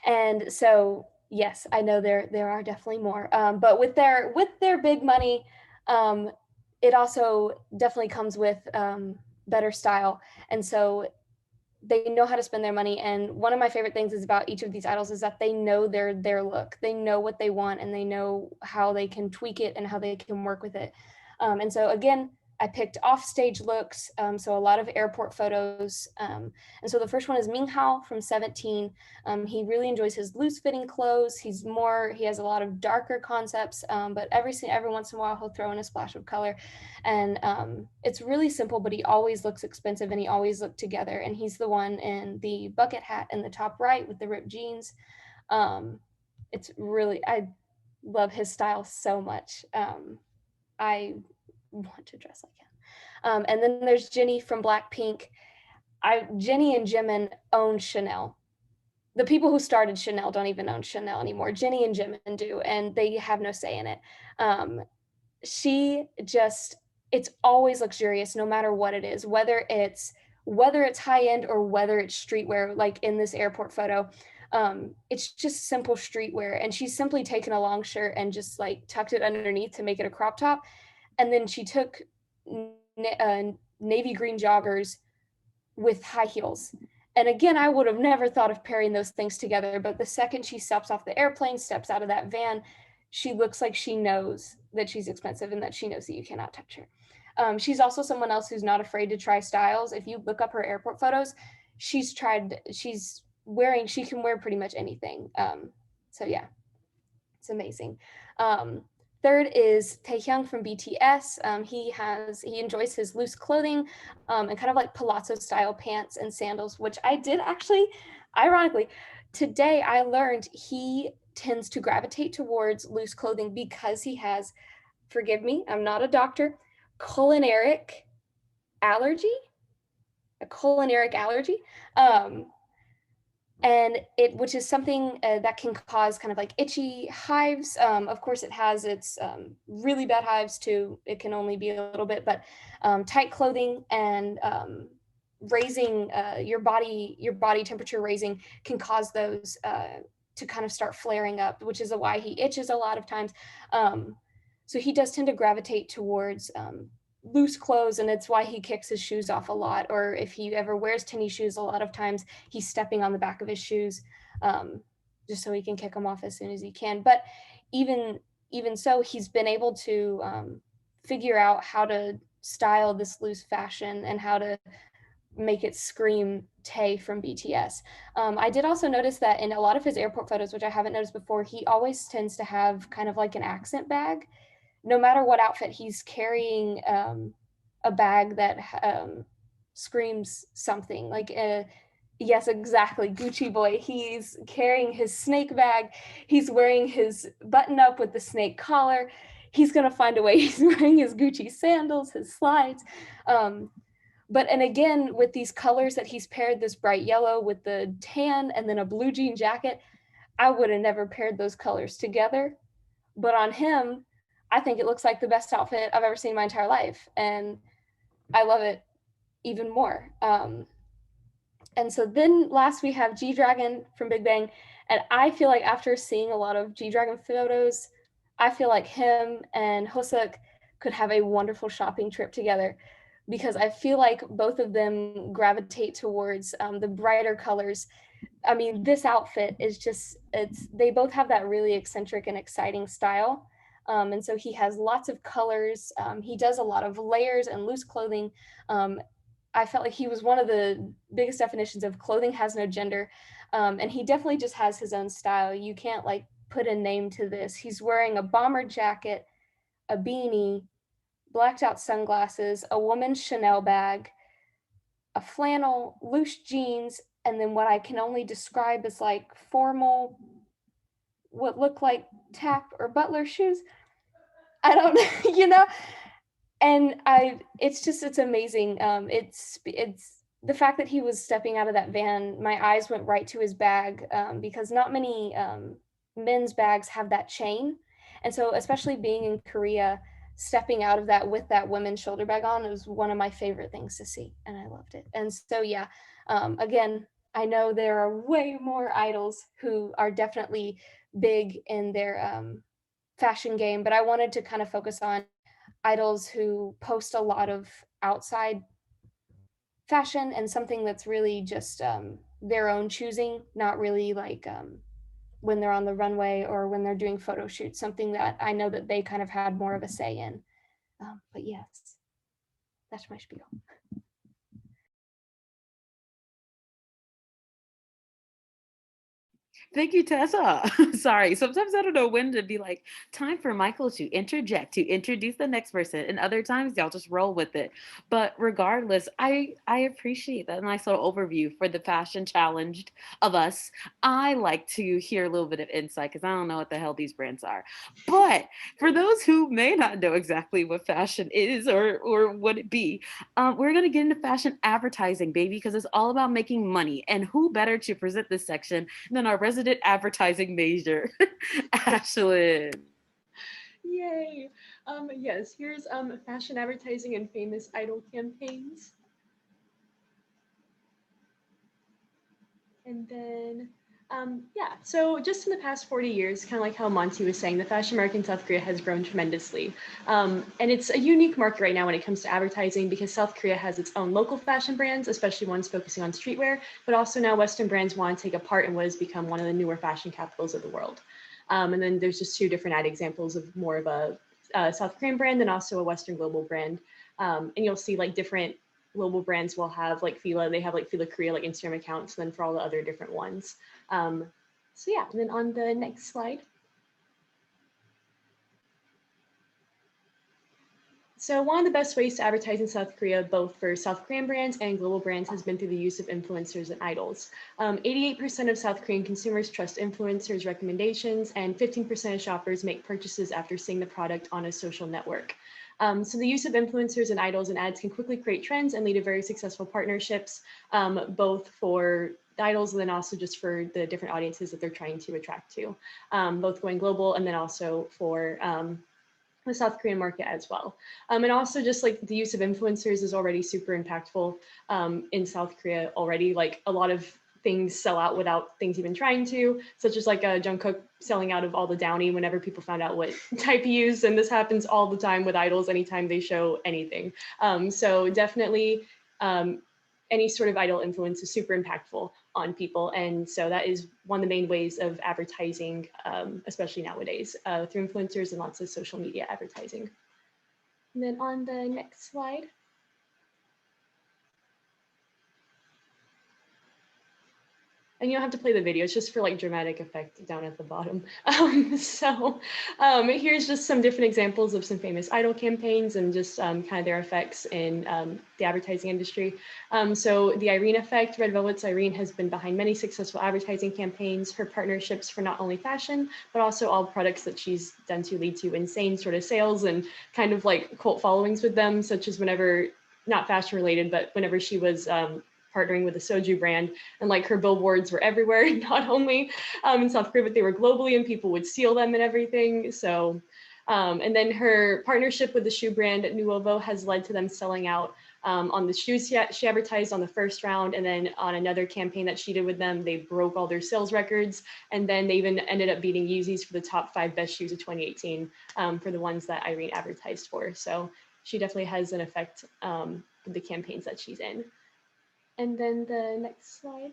And so, yes, I know there are definitely more. But with their big money, it also definitely comes with better style. And so they know how to spend their money. And one of my favorite things is about each of these idols is that they know their look. They know what they want and they know how they can tweak it and how they can work with it. And so again, I picked offstage looks, so a lot of airport photos. And so the first one is Minghao from 17. He really enjoys his loose fitting clothes. He has a lot of darker concepts, but every once in a while he'll throw in a splash of color. And it's really simple, but he always looks expensive and he always looked together. And he's the one in the bucket hat in the top right with the ripped jeans. It's really, I love his style so much. I want to dress like him. And then there's Jennie from Blackpink. Jennie and Jimin own Chanel. The people who started Chanel don't even own Chanel anymore. Jennie and Jimin do, and they have no say in it. It's always luxurious, no matter what it is, whether it's high end or whether it's streetwear, like in this airport photo. It's just simple streetwear, and she's simply taken a long shirt and just like tucked it underneath to make it a crop top. And then she took navy green joggers with high heels. And again, I would have never thought of pairing those things together. But the second she steps off the airplane, steps out of that van, she looks like she knows that she's expensive and that she knows that you cannot touch her. She's also someone else who's not afraid to try styles. If you look up her airport photos, she can wear pretty much anything. So yeah, it's amazing. Third is Taehyung from BTS. He enjoys his loose clothing and kind of like palazzo style pants and sandals, which I did actually, ironically, today I learned he tends to gravitate towards loose clothing because he has, forgive me, I'm not a doctor, culinaric allergy, a culinaric allergy. And which is something that can cause kind of like itchy hives. Of course, it has its really bad hives too. It can only be a little bit, but tight clothing and raising your body temperature raising can cause those to kind of start flaring up, which is why he itches a lot of times. So he does tend to gravitate towards loose clothes, and it's why he kicks his shoes off a lot. Or if he ever wears tennis shoes, a lot of times he's stepping on the back of his shoes just so he can kick them off as soon as he can. But even so, he's been able to figure out how to style this loose fashion and how to make it scream Tay from BTS. I did also notice that in a lot of his airport photos, which I haven't noticed before, he always tends to have kind of like an accent bag. No matter what outfit, he's carrying a bag that screams something like, yes, exactly, Gucci boy. He's carrying his snake bag. He's wearing his button up with the snake collar. He's gonna find a way. He's wearing his Gucci sandals, his slides. And again, with these colors that he's paired, this bright yellow with the tan and then a blue jean jacket, I would have never paired those colors together. But on him, I think it looks like the best outfit I've ever seen in my entire life. And I love it even more. And so then last we have G-Dragon from Big Bang. And I feel like after seeing a lot of G-Dragon photos, I feel like him and Hoseok could have a wonderful shopping trip together, because I feel like both of them gravitate towards the brighter colors. I mean, this outfit is just, they both have that really eccentric and exciting style. And so he has lots of colors. He does a lot of layers and loose clothing. I felt like he was one of the biggest definitions of clothing has no gender. And he definitely just has his own style. You can't like put a name to this. He's wearing a bomber jacket, a beanie, blacked out sunglasses, a woman's Chanel bag, a flannel, loose jeans, and then what I can only describe as like formal, what look like tap or butler shoes. I don't know, and it's amazing. It's the fact that he was stepping out of that van, my eyes went right to his bag, because not many men's bags have that chain. And so especially being in Korea, stepping out of that with that women's shoulder bag on, it was one of my favorite things to see, and I loved it. And so yeah, again, I know there are way more idols who are definitely big in their fashion game, but I wanted to kind of focus on idols who post a lot of outside fashion and something that's really just their own choosing, not really like when they're on the runway or when they're doing photo shoots, something that I know that they kind of had more of a say in. But yes, that's my spiel.
Thank you, Tessa. Sorry, sometimes I don't know when to be like, time for Michael to interject, to introduce the next person. And other times y'all just roll with it. But regardless, I appreciate that nice little overview for the fashion challenged of us. I like to hear a little bit of insight because I don't know what the hell these brands are. But for those who may not know exactly what fashion is or what it be, we're going to get into fashion advertising, baby, because it's all about making money. And who better to present this section than our resident advertising major, Ashlyn.
Yay. Yes, here's fashion advertising and famous idol campaigns. And then, yeah, so just in the past 40 years, kind of like how Monty was saying, the fashion market in South Korea has grown tremendously. And it's a unique market right now when it comes to advertising, because South Korea has its own local fashion brands, especially ones focusing on streetwear, but also now Western brands want to take a part in what has become one of the newer fashion capitals of the world. And then there's just two different ad examples of more of a South Korean brand and also a Western global brand. And you'll see like different global brands will have like Fila, they have like Fila Korea, like Instagram accounts, and then for all the other different ones. So yeah, and then on the next slide. So one of the best ways to advertise in South Korea, both for South Korean brands and global brands, has been through the use of influencers and idols. 88% of South Korean consumers trust influencers' recommendations, and 15% of shoppers make purchases after seeing the product on a social network. So the use of influencers and idols and ads can quickly create trends and lead to very successful partnerships, both for the idols and then also just for the different audiences that they're trying to attract to, both going global and then also for the South Korean market as well. And also just like the use of influencers is already super impactful in South Korea already. Like a lot of things sell out without things even trying to, such as like Jungkook selling out of all the Downy whenever people found out what type he used. And this happens all the time with idols anytime they show anything. So definitely any sort of idol influence is super impactful on people. And so that is one of the main ways of advertising, especially nowadays, through influencers and lots of social media advertising. And then on the next slide. And you don't have to play the video, it's just for like dramatic effect down at the bottom. Here's just some different examples of some famous idol campaigns and just kind of their effects in the advertising industry. So the Irene effect, Red Velvet's Irene has been behind many successful advertising campaigns. Her partnerships for not only fashion, but also all products that she's done to lead to insane sort of sales and kind of like cult followings with them, such as whenever, not fashion related, but whenever she was partnering with the soju brand, and like her billboards were everywhere, not only in South Korea, but they were globally and people would steal them and everything. So, and then her partnership with the shoe brand Nuovo has led to them selling out on the shoes she advertised on the first round, and then on another campaign that she did with them, they broke all their sales records, and then they even ended up beating Yeezys for the top 5 best shoes of 2018 for the ones that Irene advertised for. So she definitely has an effect with the campaigns that she's in. And then the next slide.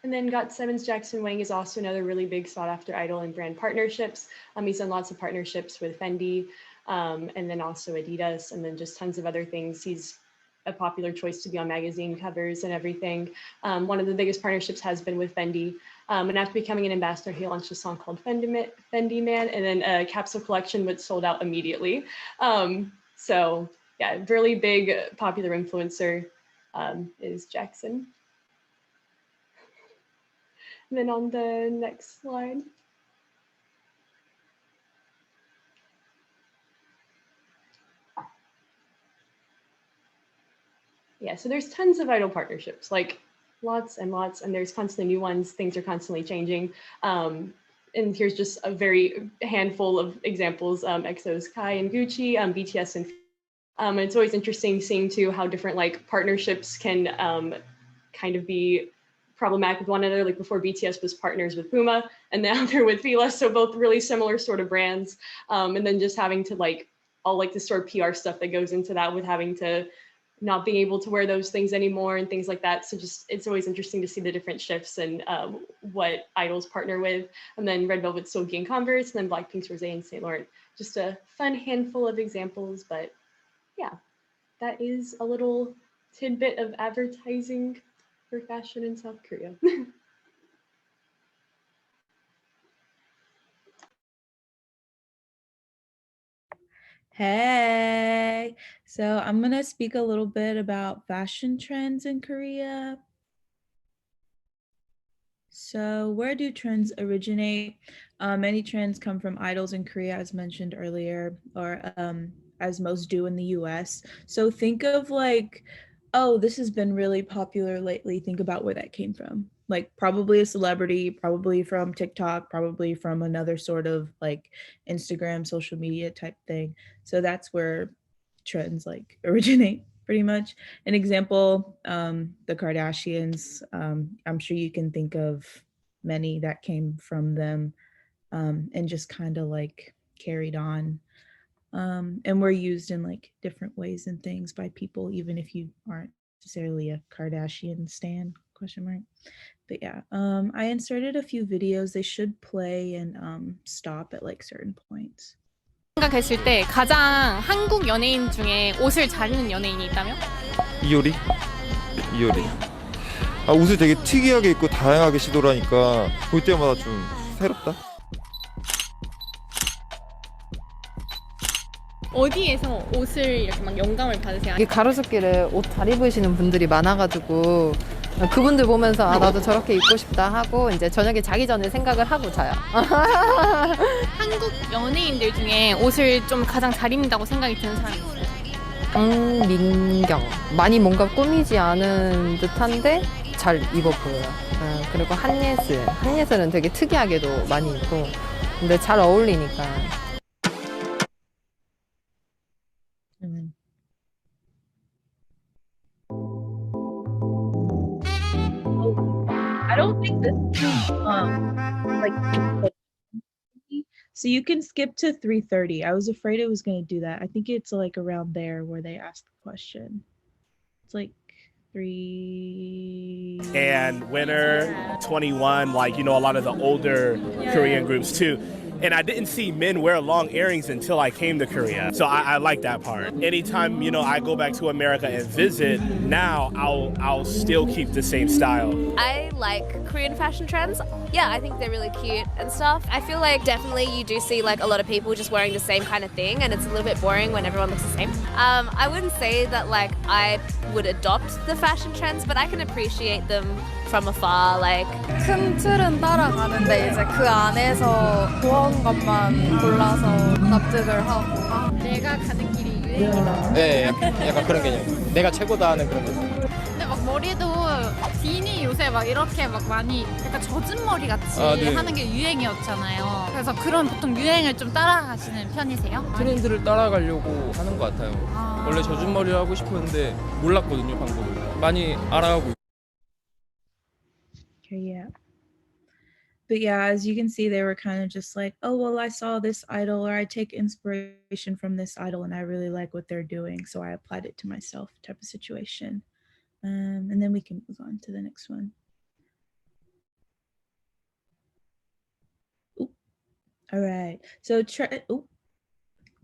And then GOT7's Jackson Wang is also another really big sought after idol and brand partnerships. He's done lots of partnerships with Fendi and then also Adidas and then just tons of other things. He's a popular choice to be on magazine covers and everything. One of the biggest partnerships has been with Fendi. And after becoming an ambassador, he launched a song called Fendi Man, and then a capsule collection which sold out immediately. So yeah, really big popular influencer is Jackson. And then on the next slide. Yeah, so there's tons of idol partnerships, like lots and lots, and there's constantly new ones. Things are constantly changing. And here's just a very handful of examples, EXO's Kai and Gucci, BTS and it's always interesting seeing too how different like partnerships can kind of be problematic with one another. Like before, BTS was partners with Puma and now they're with Fila, so both really similar sort of brands. And then just having to like all like the sort of PR stuff that goes into that with having to not being able to wear those things anymore and things like that. So just, it's always interesting to see the different shifts and what idols partner with. And then Red Velvet's Seulgi and Converse, and then Blackpink's Rosé and Saint Laurent. Just a fun handful of examples, but yeah, that is a little tidbit of advertising for fashion in South Korea.
Hey, so I'm gonna speak a little bit about fashion trends in Korea. So where do trends originate? Many trends come from idols in Korea, as mentioned earlier, or as most do in the US. So think of like, oh, this has been really popular lately. Think about where that came from. Like probably a celebrity, probably from TikTok, probably from another sort of like Instagram, social media type thing. So that's where trends like originate pretty much. An example, the Kardashians. I'm sure you can think of many that came from them and just kind of like carried on and were used in like different ways and things by people, even if you aren't necessarily a Kardashian stan, question mark. But yeah, I inserted a few videos. They should play and stop at like certain points.
생각했을 때 가장 한국 연예인 중에 옷을 잘 입는 연예인이 있다면?
이효리? 이효리. 옷을 되게 특이하게 입고 다양하게 시도를 하니까 볼 때마다 좀 새롭다?
어디에서 옷을 이렇게 막 영감을 받으세요?
이게 가로수길에 옷 잘 입으시는 분들이 많아가지고 그분들 보면서 아 나도 저렇게 입고 싶다 하고 이제 저녁에 자기 전에 생각을 하고 자요.
한국 연예인들 중에 옷을 좀 가장 잘 입는다고 생각이 드는 사람이 있어요.
강민경 많이 뭔가 꾸미지 않은 듯한데 잘 입어 보여요. 그리고 한예슬은 되게 특이하게도 많이 입고 근데 잘 어울리니까.
I don't think this like so you can skip to 3:30. I was afraid it was going to do that. I think it's like around there where they asked the question. It's like 3
and Winner 21, like, you know, a lot of the older Korean groups too. And I didn't see men wear long earrings until I came to Korea. So I like that part. Anytime, you know, I go back to America and visit, now I'll still keep the same style.
I like Korean fashion trends. Yeah, I think they're really cute and stuff. I feel like definitely you do see like a lot of people just wearing the same kind of thing and it's a little bit boring when everyone looks the same. I wouldn't say that like I would adopt the fashion trends, but I can appreciate them from afar. Like
큰 틀은 따라가는데 이제 그 안에서 좋은 것만 골라서 납득을 하고
내가 가는 길이 유행이다.
네, 약간 그런 개념. 내가 최고다 하는 그런 거죠.
근데 막 머리도 비니 요새 막 이렇게 막 많이 약간 젖은 머리 같이
네.
하는 게 유행이었잖아요. 그래서 그런 보통 유행을 좀 따라가시는 편이세요?
트렌드를 따라가려고 하는 것 같아요. 원래 젖은 머리를 하고 싶었는데 몰랐거든요, 방법을. 많이 알아가고.
Okay, yeah. But yeah, as you can see, they were kind of just like, oh, well, I saw this idol or I take inspiration from this idol and I really like what they're doing. So I applied it to myself type of situation. And then we can move on to the next one. Ooh. All right. So,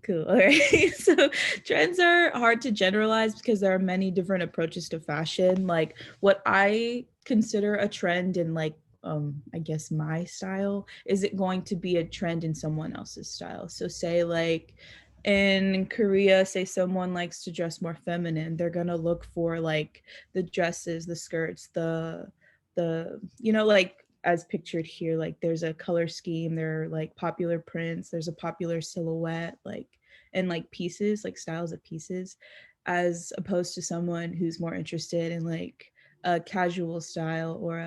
cool. All right. So trends are hard to generalize because there are many different approaches to fashion. Like what I consider a trend in like I guess my style isn't going to be a trend in someone else's style. So say like in Korea, say someone likes to dress more feminine, they're gonna look for like the dresses, the skirts, the you know, like as pictured here, like there's a color scheme, there are like popular prints, there's a popular silhouette, like and like pieces, like styles of pieces, as opposed to someone who's more interested in like a casual style or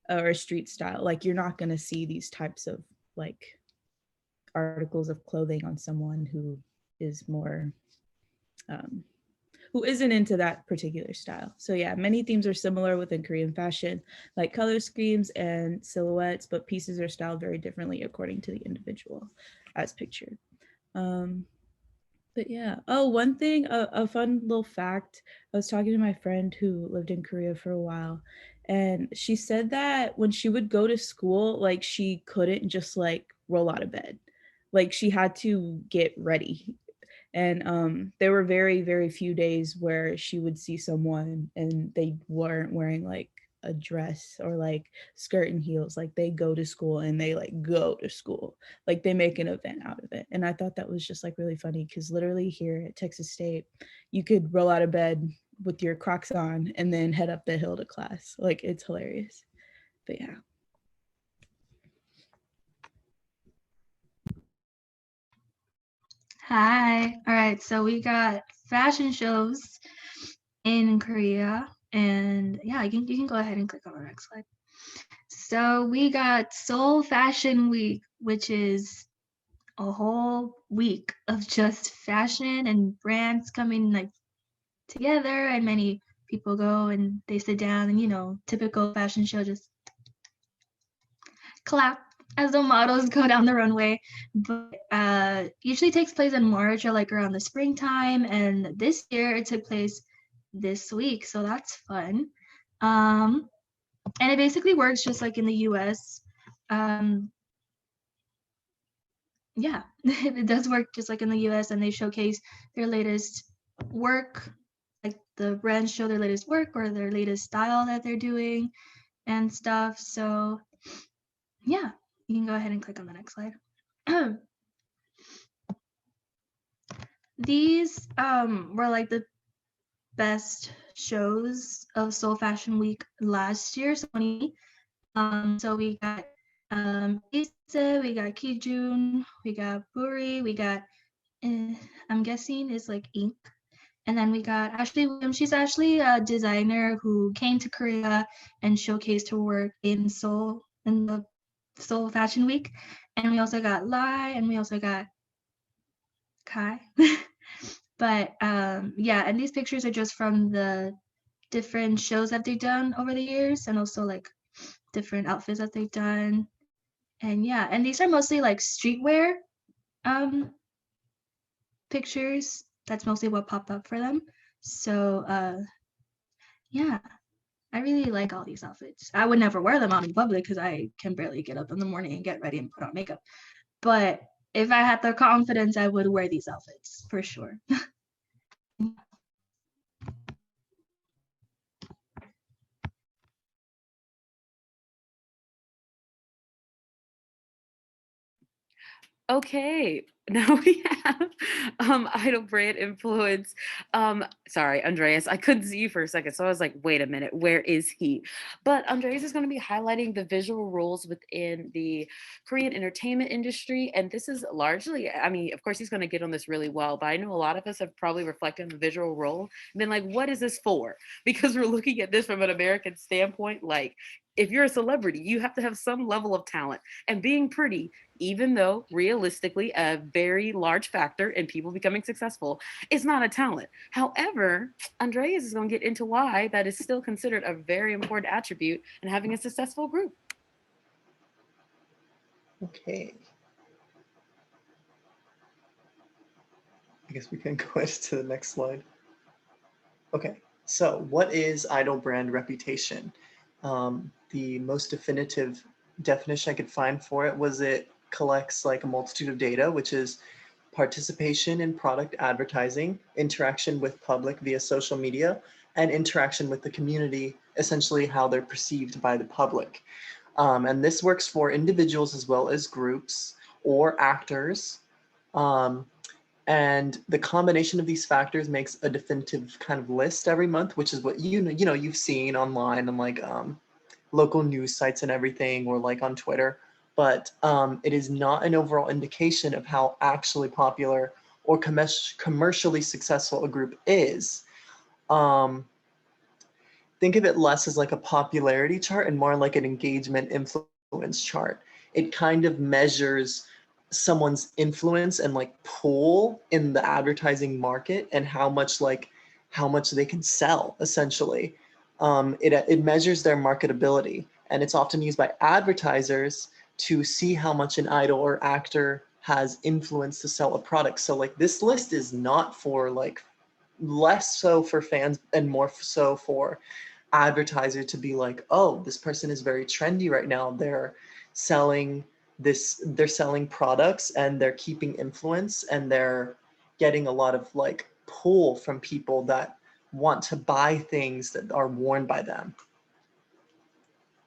a street style. Like you're not going to see these types of like articles of clothing on someone who is more who isn't into that particular style. So yeah, many themes are similar within Korean fashion, like color schemes and silhouettes, but pieces are styled very differently according to the individual as pictured. But yeah, oh, one thing, a fun little fact, I was talking to my friend who lived in Korea for a while, and she said that when she would go to school, like she couldn't just like roll out of bed. Like she had to get ready. And there were very, very few days where she would see someone and they weren't wearing like a dress or like skirt and heels. Like they go to school and they like go to school. Like they make an event out of it. And I thought that was just like really funny because literally here at Texas State, you could roll out of bed with your Crocs on and then head up the hill to class. Like it's hilarious. But yeah.
Hi. All right. So we got fashion shows in Korea. And yeah, you can go ahead and click on the next slide. So we got Seoul Fashion Week, which is a whole week of just fashion and brands coming like together, and many people go and they sit down and, you know, typical fashion show, just clap as the models go down the runway. But usually takes place in March or like around the springtime, and this year it took place this week, so that's fun. And it basically works just like in the US. Yeah, it does work just like in the US, and they showcase their latest work, like the brands show their latest work or their latest style that they're doing and stuff. So yeah, you can go ahead and click on the next slide. These were like the best shows of Seoul Fashion Week last year, so 2020. So we got Issa, we got Kijun, we got Buri, we got I'm guessing it's like Ink. And then we got Ashley Williams. She's actually a designer who came to Korea and showcased her work in Seoul in the Seoul Fashion Week. And we also got Lai, and we also got Kai. But yeah, and these pictures are just from the different shows that they've done over the years, and also like different outfits that they've done. And yeah, and these are mostly like streetwear pictures. That's mostly what popped up for them. So yeah, I really like all these outfits. I would never wear them out in public because I can barely get up in the morning and get ready and put on makeup. But if I had the confidence, I would wear these outfits for sure.
Okay, now we have idol brand influence. Sorry, Andreas, I couldn't see you for a second, so I was like, wait a minute, where is he? But Andreas is going to be highlighting the visual rules within the Korean entertainment industry, and this is largely, I mean, of course, he's going to get on this really well, but I know a lot of us have probably reflected on the visual role and been like, what is this for? Because we're looking at this from an American standpoint, like, if you're a celebrity, you have to have some level of talent, and being pretty, even though realistically a very large factor in people becoming successful, is not a talent. However, Andreas is going to get into why that is still considered a very important attribute in having a successful group.
Okay. I guess we can go to the next slide. Okay, so what is idol brand reputation? The most definitive definition I could find for it was it collects like a multitude of data, which is participation in product advertising, interaction with public via social media, and interaction with the community, essentially how they're perceived by the public. And this works for individuals as well as groups or actors. And the combination of these factors makes a definitive kind of list every month, which is what you've seen online on like local news sites and everything, or like on Twitter. But it is not an overall indication of how actually popular or commercially successful a group is. Think of it less as like a popularity chart and more like an engagement influence chart. It kind of measures someone's influence and like pull in the advertising market and how much they can sell essentially. It measures their marketability, and it's often used by advertisers to see how much an idol or actor has influence to sell a product. So like this list is not for like, less so for fans and more so for advertisers to be like, oh, this person is very trendy right now. They're selling products and they're keeping influence and they're getting a lot of like pull from people that want to buy things that are worn by them.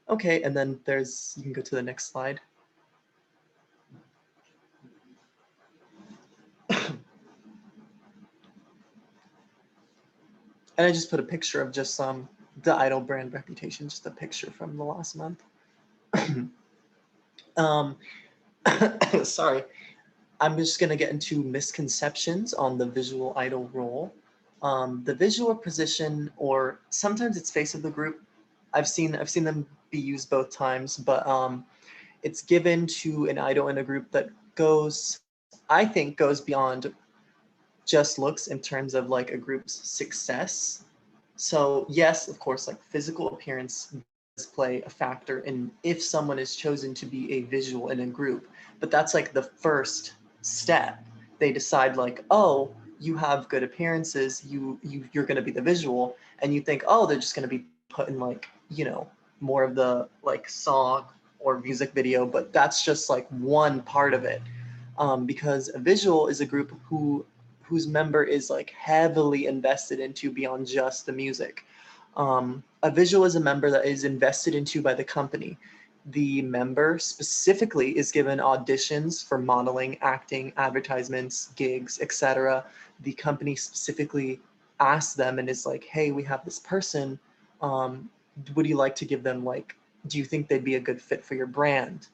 Okay, and then you can go to the next slide. And I just put a picture of just the idol brand reputation, just a picture from the last month. Sorry, I'm just gonna get into misconceptions on the visual idol role. The visual position, or sometimes it's face of the group. I've seen them be used both times, but it's given to an idol in a group that I think goes beyond just looks in terms of like a group's success. So yes, of course, like physical appearance does play a factor in if someone is chosen to be a visual in a group, but that's like the first step. They decide like, oh, you have good appearances, you're going to be the visual, and you think, oh, they're just going to be put in like, more of the like song or music video, but that's just like one part of it. Because a visual is a group whose member is like heavily invested into beyond just the music. A visual is a member that is invested into by the company. the member specifically is given auditions for modeling, acting, advertisements, gigs, etc. The company specifically asks them and is like, hey, we have this person. Would you like to give them, like, do you think they'd be a good fit for your brand?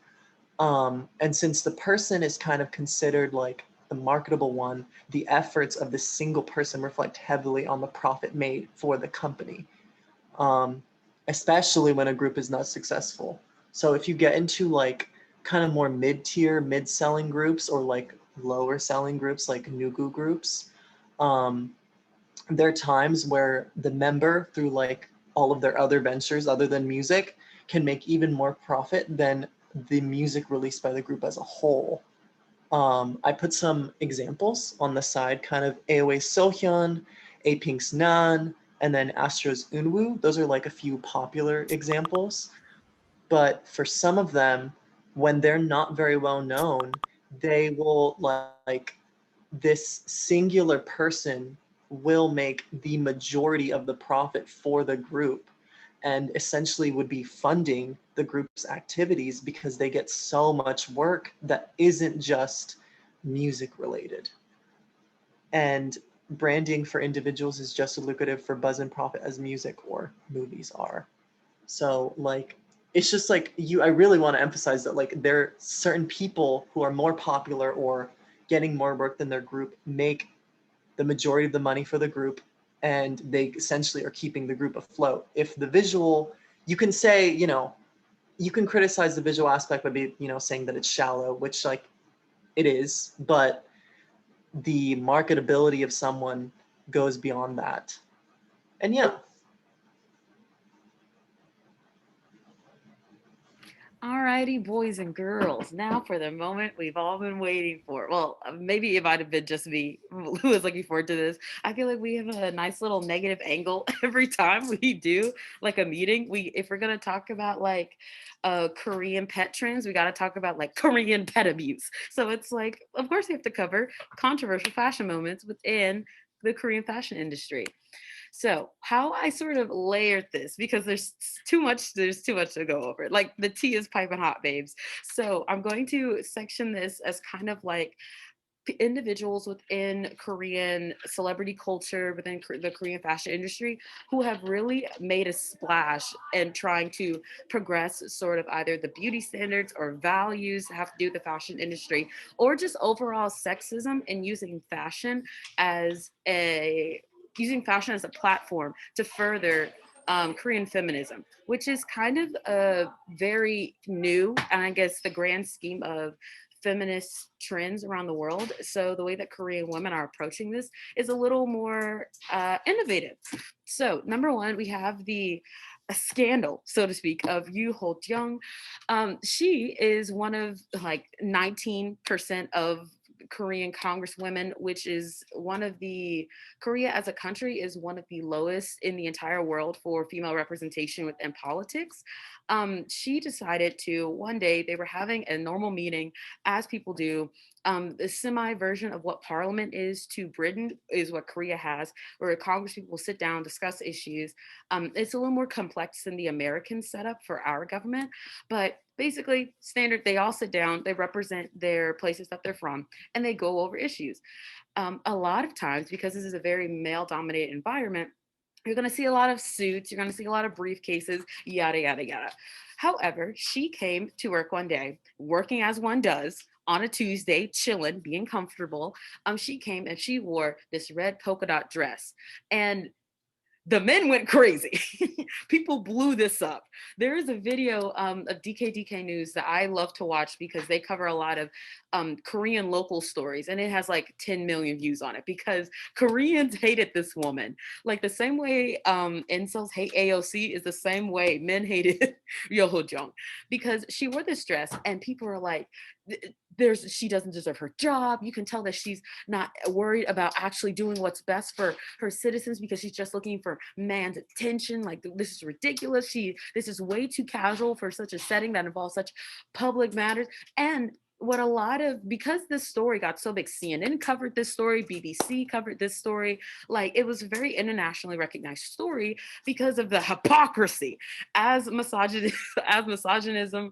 And since the person is kind of considered like the marketable one, the efforts of this single person reflect heavily on the profit made for the company, especially when a group is not successful. So if you get into like kind of more mid-tier, mid-selling groups or like lower selling groups like Nugu groups, there are times where the member, through like all of their other ventures other than music, can make even more profit than the music released by the group as a whole. I put some examples on the side, kind of AOA Sohyun, A-Pink's Nan, and then Astro's Unwoo. Those are like a few popular examples. But for some of them, when they're not very well known, they will like this singular person will make the majority of the profit for the group and essentially would be funding the group's activities because they get so much work that isn't just music related. And branding for individuals is just as lucrative for buzz and profit as music or movies are. So like, it's just like I really want to emphasize that like there are certain people who are more popular or getting more work than their group make the majority of the money for the group, and they essentially are keeping the group afloat. If the visual, you can say, you can criticize the visual aspect by saying that it's shallow, which like it is, but the marketability of someone goes beyond that. And yeah.
Alrighty, boys and girls. Now for the moment we've all been waiting for. Well, maybe it might have been just me who was looking forward to this. I feel like we have a nice little negative angle every time we do like a meeting. If we're gonna talk about like Korean pet trends, we got to talk about like Korean pet abuse. So it's like, of course, we have to cover controversial fashion moments within the Korean fashion industry. So how I sort of layered this, because there's too much to go over. Like the tea is piping hot, babes. So I'm going to section this as kind of like individuals within Korean celebrity culture, within the Korean fashion industry, who have really made a splash in trying to progress sort of either the beauty standards or values that have to do with the fashion industry, or just overall sexism and using fashion as a platform to further Korean feminism, which is kind of very new, and I guess the grand scheme of feminist trends around the world. So the way that Korean women are approaching this is a little more innovative. So number one, we have a scandal, so to speak, of Yoo Ho-jung. She is one of like 19% of Korean congresswomen, which is Korea as a country is one of the lowest in the entire world for female representation within politics. She decided to, one day they were having a normal meeting, as people do. The semi version of what parliament is to Britain is what Korea has, where Congress people sit down, discuss issues. It's a little more complex than the American setup for our government, but basically standard, they all sit down, they represent their places that they're from, and they go over issues. A lot of times, because this is a very male dominated environment, you're going to see a lot of suits, you're going to see a lot of briefcases, yada, yada, yada. However, she came to work one day, working as one does, on a Tuesday, chilling, being comfortable. She came and she wore this red polka dot dress. And the men went crazy. People blew this up. There is a video of DK News that I love to watch because they cover a lot of Korean local stories, and it has like 10 million views on it because Koreans hated this woman. Like the same way incels hate AOC is the same way men hated Yoo Ho-jung, because she wore this dress and people are like, she doesn't deserve her job. You can tell that she's not worried about actually doing what's best for her citizens because she's just looking for man's attention. Like, this is ridiculous. This is way too casual for such a setting that involves such public matters. And what a lot of, because this story got so big, CNN covered this story, BBC covered this story, like it was a very internationally recognized story because of the hypocrisy as misogynist as misogynism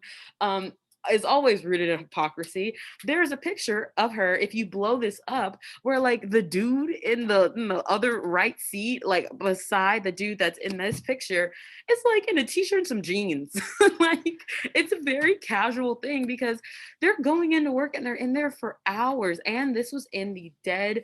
is always rooted in hypocrisy. There's a picture of her, if you blow this up, where like the dude in the other right seat, like beside the dude that's in this picture, is like in a t-shirt and some jeans. Like it's a very casual thing because they're going into work and they're in there for hours. And this was in the dead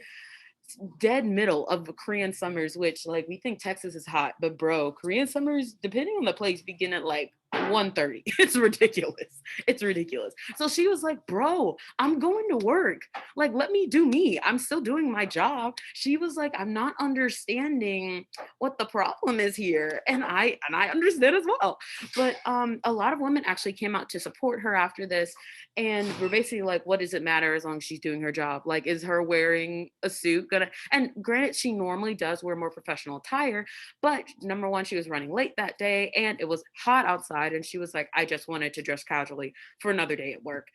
middle of Korean summers, which like we think Texas is hot, but bro, Korean summers, depending on the place, begin at like 1:30. It's ridiculous. It's ridiculous. So she was like, bro, I'm going to work. Like, let me do me. I'm still doing my job. She was like, I'm not understanding what the problem is here. And I understand as well. But a lot of women actually came out to support her after this. And we're basically like, what does it matter as long as she's doing her job? Like, is her wearing a suit gonna, and granted, she normally does wear more professional attire, but number one, she was running late that day and it was hot outside. And she was like, I just wanted to dress casually for another day at work.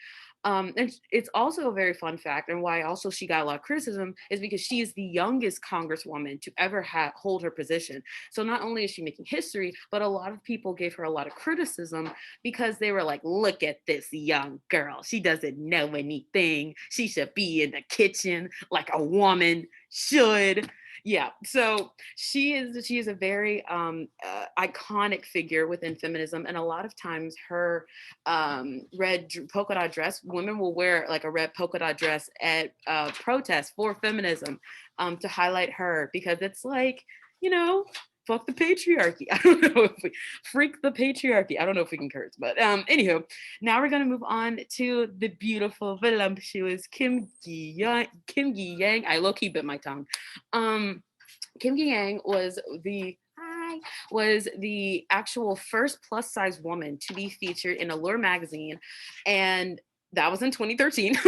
And it's also a very fun fact, and why also she got a lot of criticism is because she is the youngest congresswoman to ever hold her position. So not only is she making history, but a lot of people gave her a lot of criticism because they were like, look at this young girl. She doesn't know anything. She should be in the kitchen like a woman should. Yeah, so she is a very iconic figure within feminism, and a lot of times her red polka dot dress, women will wear like a red polka dot dress at protests for feminism to highlight her, because it's like, you know, fuck the patriarchy. I don't know if we freak the patriarchy. I don't know if we can curse, but anywho, now we're gonna move on to the beautiful, voluptuous Kim Gi-yang. I low-key bit my tongue. Kim Gi-yang was the actual first plus size woman to be featured in Allure magazine, and that was in 2013.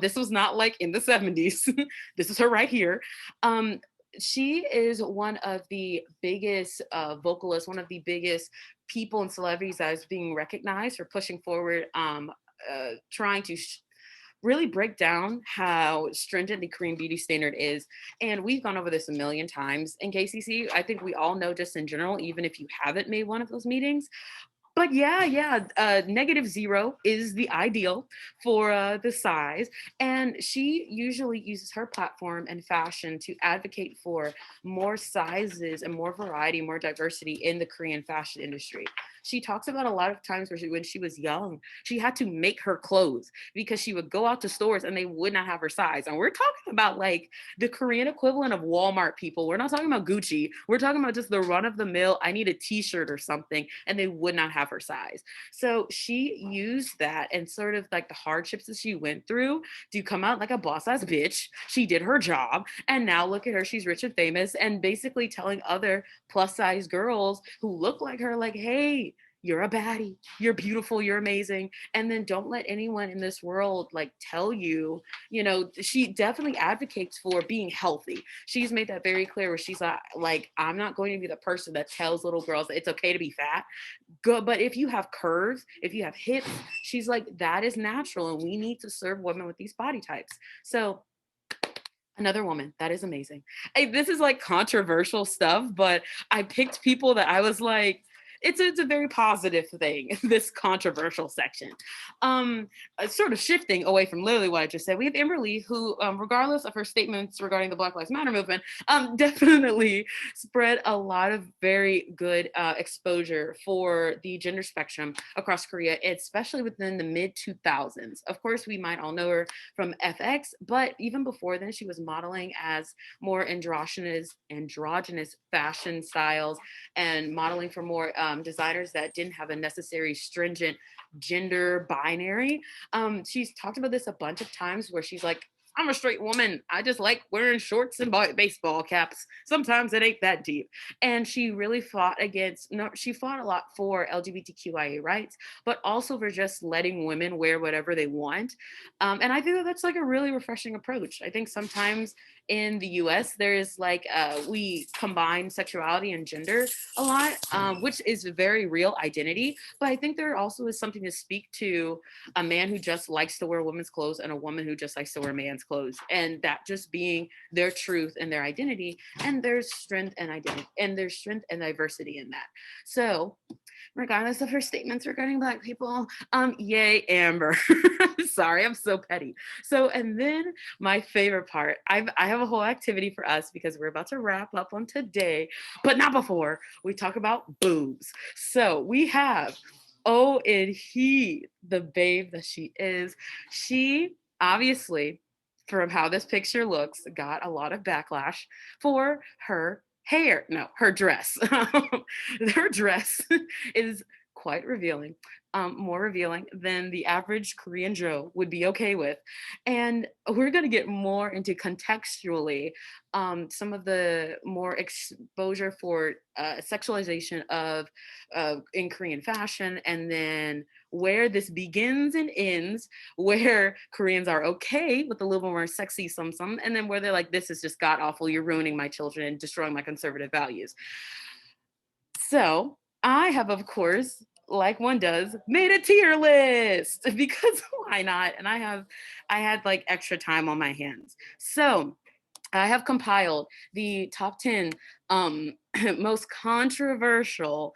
This was not like in the 70s. This is her right here. She is one of the biggest vocalists, one of the biggest people and celebrities that is being recognized for pushing forward, trying to really break down how stringent the Korean beauty standard is. And we've gone over this a million times in KCC. I think we all know just in general, even if you haven't made one of those meetings. But -0 is the ideal for the size. And she usually uses her platform and fashion to advocate for more sizes and more variety, more diversity in the Korean fashion industry. She talks about a lot of times where when she was young, she had to make her clothes because she would go out to stores and they would not have her size. And we're talking about like the Korean equivalent of Walmart people. We're not talking about Gucci. We're talking about just the run of the mill, I need a t-shirt or something, and they would not have her size. So she used that and sort of like the hardships that she went through to come out like a boss ass bitch. She did her job. And now look at her. She's rich and famous and basically telling other plus size girls who look like her, like, hey, you're a baddie, you're beautiful, you're amazing. And then don't let anyone in this world like tell you, you know, she definitely advocates for being healthy. She's made that very clear where she's like, I'm not going to be the person that tells little girls that it's okay to be fat. Good, but if you have curves, if you have hips, she's like, that is natural and we need to serve women with these body types. So another woman that is amazing. Hey, this is like controversial stuff, but I picked people that I was like, it's a very positive thing, this controversial section. Sort of shifting away from literally what I just said, we have Amberly, who, regardless of her statements regarding the Black Lives Matter movement, definitely spread a lot of very good exposure for the gender spectrum across Korea, especially within the mid-2000s. Of course, we might all know her from FX, but even before then, she was modeling as more androgynous fashion styles and modeling for more designers that didn't have a necessary stringent gender binary. She's talked about this a bunch of times where she's like, I'm a straight woman. I just like wearing shorts and baseball caps. Sometimes it ain't that deep. And she really fought she fought a lot for LGBTQIA rights, but also for just letting women wear whatever they want. And I think that's like a really refreshing approach. I think sometimes in the US, there's like, we combine sexuality and gender a lot, which is a very real identity. But I think there also is something to speak to a man who just likes to wear women's clothes and a woman who just likes to wear man's clothes, and that just being their truth and their identity, and there's strength and identity, and there's strength and diversity in that. So regardless of her statements regarding Black people, yay, Amber. Sorry, I'm so petty. So, and then my favorite part, I have a whole activity for us because we're about to wrap up on today, but not before we talk about boobs. So we have, oh, and he, the babe that she is, she obviously, from how this picture looks, got a lot of backlash for her hair, no, her dress. Her dress is quite revealing, more revealing than the average Korean Joe would be okay with. And we're going to get more into contextually some of the more exposure for sexualization of in Korean fashion, and then where this begins and ends, where Koreans are okay with a little more sexy some, and then where they're like, this is just god awful, you're ruining my children and destroying my conservative values. So I have, of course, like one does, made a tier list because why not? And I had like extra time on my hands. So I have compiled the top 10 most controversial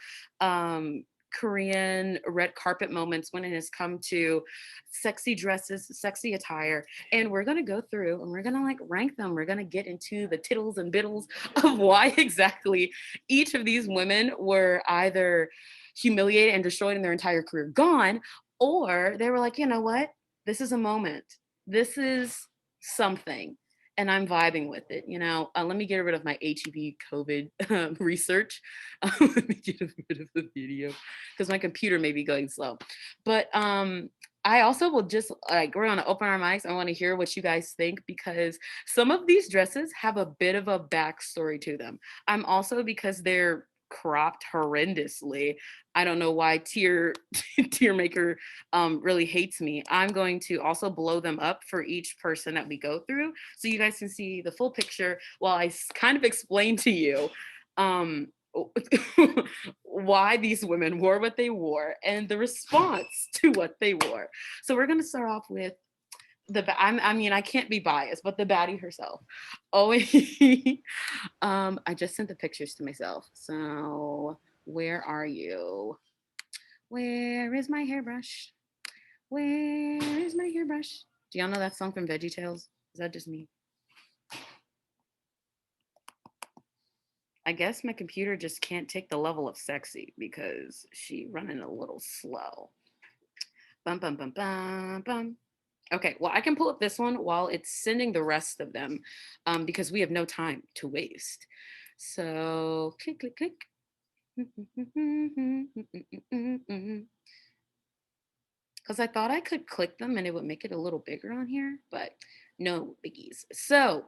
Korean red carpet moments when it has come to sexy dresses, sexy attire. And we're going to go through and we're going to like rank them. We're going to get into the tittles and biddles of why exactly each of these women were either humiliated and destroyed in their entire career gone, or they were like, you know what? This is a moment. This is something. And I'm vibing with it, you know. Let me get rid of my HEV COVID research. Let me get rid of the video because my computer may be going slow. But I also will just like, we're gonna open our mics. I want to hear what you guys think because some of these dresses have a bit of a backstory to them. I'm also, because they're cropped horrendously, I don't know why tier maker really hates me. I'm going to also blow them up for each person that we go through so you guys can see the full picture while I kind of explain to you why these women wore what they wore and the response to what they wore. So we're going to start off with I mean, I can't be biased, but the baddie herself. Oh, I just sent the pictures to myself. So where are you? Where is my hairbrush? Where is my hairbrush? Do y'all know that song from VeggieTales? Is that just me? I guess my computer just can't take the level of sexy because she running a little slow. Bum, bum, bum, bum, bum. Okay, well, I can pull up this one while it's sending the rest of them because we have no time to waste. So click, click, click. Because I thought I could click them and it would make it a little bigger on here, but no biggies. So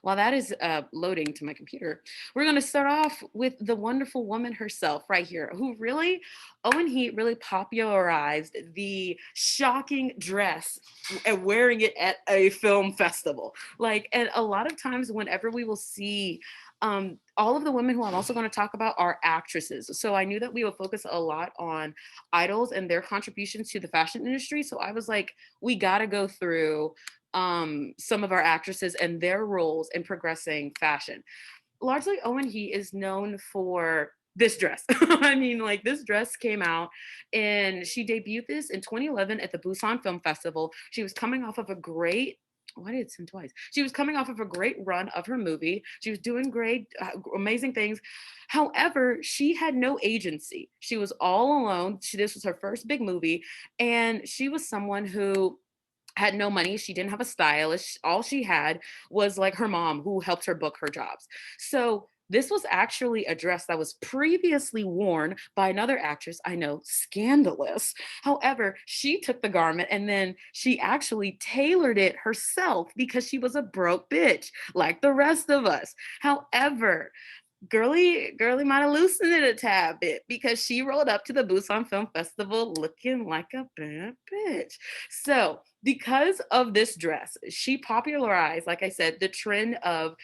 while that is loading to my computer, we're going to start off with the wonderful woman herself right here, who really, Owen Heat really popularized the shocking dress and wearing it at a film festival. Like, and a lot of times whenever we will see all of the women who I'm also going to talk about are actresses. So I knew that we would focus a lot on idols and their contributions to the fashion industry. So I was like, we got to go through some of our actresses and their roles in progressing fashion. Largely, Owen He is known for this dress. I mean, like, this dress came out and she debuted this in 2011 at the Busan Film Festival. She was coming off of a great why did it send twice? She was coming off of a great run of her movie. She was doing great, amazing things. However, she had no agency. She was all alone. This was her first big movie. And she was someone who had no money. She didn't have a stylist. All she had was like her mom who helped her book her jobs. So this was actually a dress that was previously worn by another actress I know, scandalous. However, she took the garment and then she actually tailored it herself because she was a broke bitch like the rest of us. However, girly might have loosened it a tad bit because she rolled up to the Busan Film Festival looking like a bad bitch. So because of this dress, she popularized, like I said, the trend of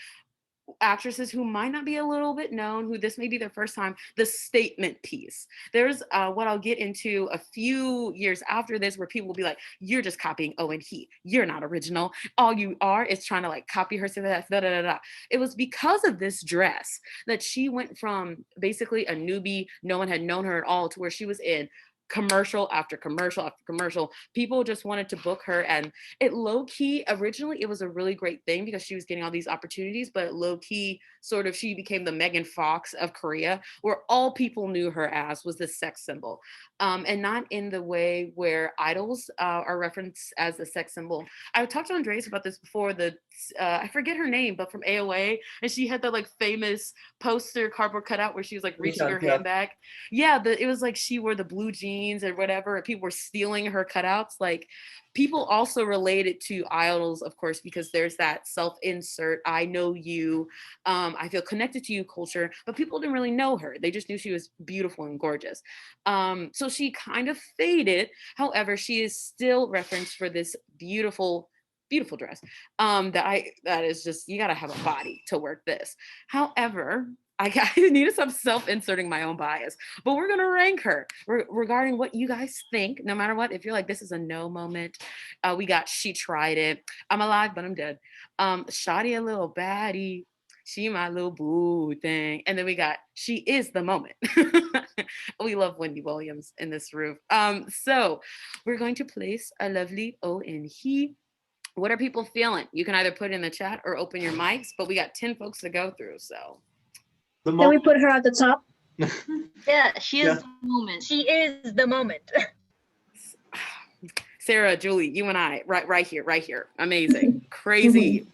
actresses who might not be a little bit known, who this may be their first time, the statement piece. There's what I'll get into a few years after this where people will be like, you're just copying Oh and He. You're not original. All you are is trying to like copy her. Da, da, da, da. It was because of this dress that she went from basically a newbie, no one had known her at all, to where she was in commercial after commercial after commercial. People just wanted to book her, and it low-key, originally it was a really great thing because she was getting all these opportunities, but low-key sort of she became the Megan Fox of Korea, where all people knew her as was this sex symbol, and not in the way where idols are referenced as a sex symbol. I talked to Andres about this before. I forget her name, but from AOA, and she had the like famous poster cardboard cutout where she was like reaching her hand back. Yeah, it was like she wore the blue jeans or whatever, and people were stealing her cutouts. Like, people also related to idols, of course, because there's that self-insert, I know you, I feel connected to you culture, but people didn't really know her. They just knew she was beautiful and gorgeous. So she kind of faded. However, she is still referenced for this beautiful dress that is just, you gotta have a body to work this. However, I need to stop self-inserting my own bias, but we're gonna rank her regarding what you guys think. No matter what, if you're like, this is a no moment, we got She Tried It, I'm Alive but I'm Dead, Shawty a Little Baddie, She My Little Boo Thing, and then we got She Is the Moment. We love Wendy Williams in this roof. So we're going to place a lovely O and He. What are people feeling? You can either put it in the chat or open your mics, but we got 10 folks to go through, so.
Can we put her at the top?
Yeah, she is
Yeah.
the moment.
She is the moment.
Sarah, Julie, you and I, right here. Amazing. Crazy.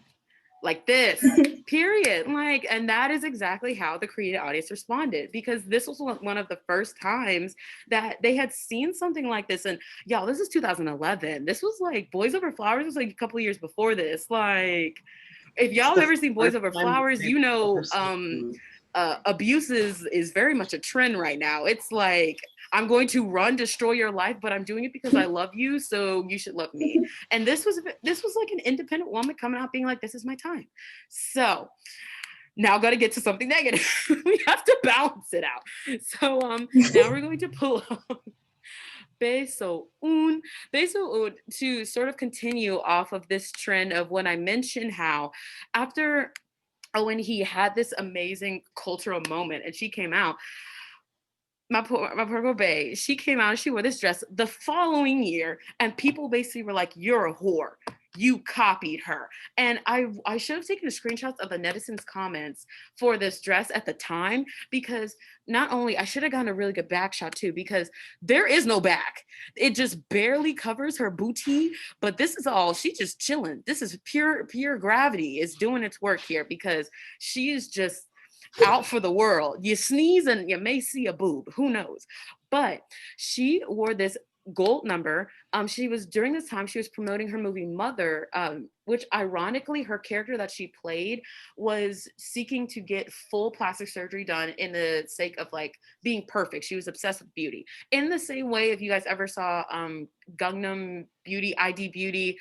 Like this, period. Like, and that is exactly how the Korean audience responded, because this was one of the first times that they had seen something like this. And y'all, this is 2011. This was like Boys Over Flowers was like a couple of years before this. Like, if y'all have ever seen Boys Over Flowers, you know, abuse is very much a trend right now. It's like, I'm going to destroy your life, but I'm doing it because I love you, so you should love me. And this was like an independent woman coming out being like, this is my time. So now got to get to something negative. We have to balance it out. So now we're going to pull up Bae-so-eun to sort of continue off of this trend of when I mentioned how after when he had this amazing cultural moment and she came out, my poor girl Bae, she came out and she wore this dress the following year, and people basically were like, you're a whore. You copied her. And I should have taken the screenshots of the netizens' comments for this dress at the time, because not only, I should have gotten a really good back shot too, because there is no back. It just barely covers her booty, but this is all, she's just chilling. This is pure gravity is doing its work here, because she is just out for the world. You sneeze and you may see a boob, who knows? But she wore this gold number. She was, during this time, she was promoting her movie Mother, which ironically, her character that she played was seeking to get full plastic surgery done in the sake of like being perfect. She was obsessed with beauty. In the same way, if you guys ever saw Gangnam Beauty, ID Beauty,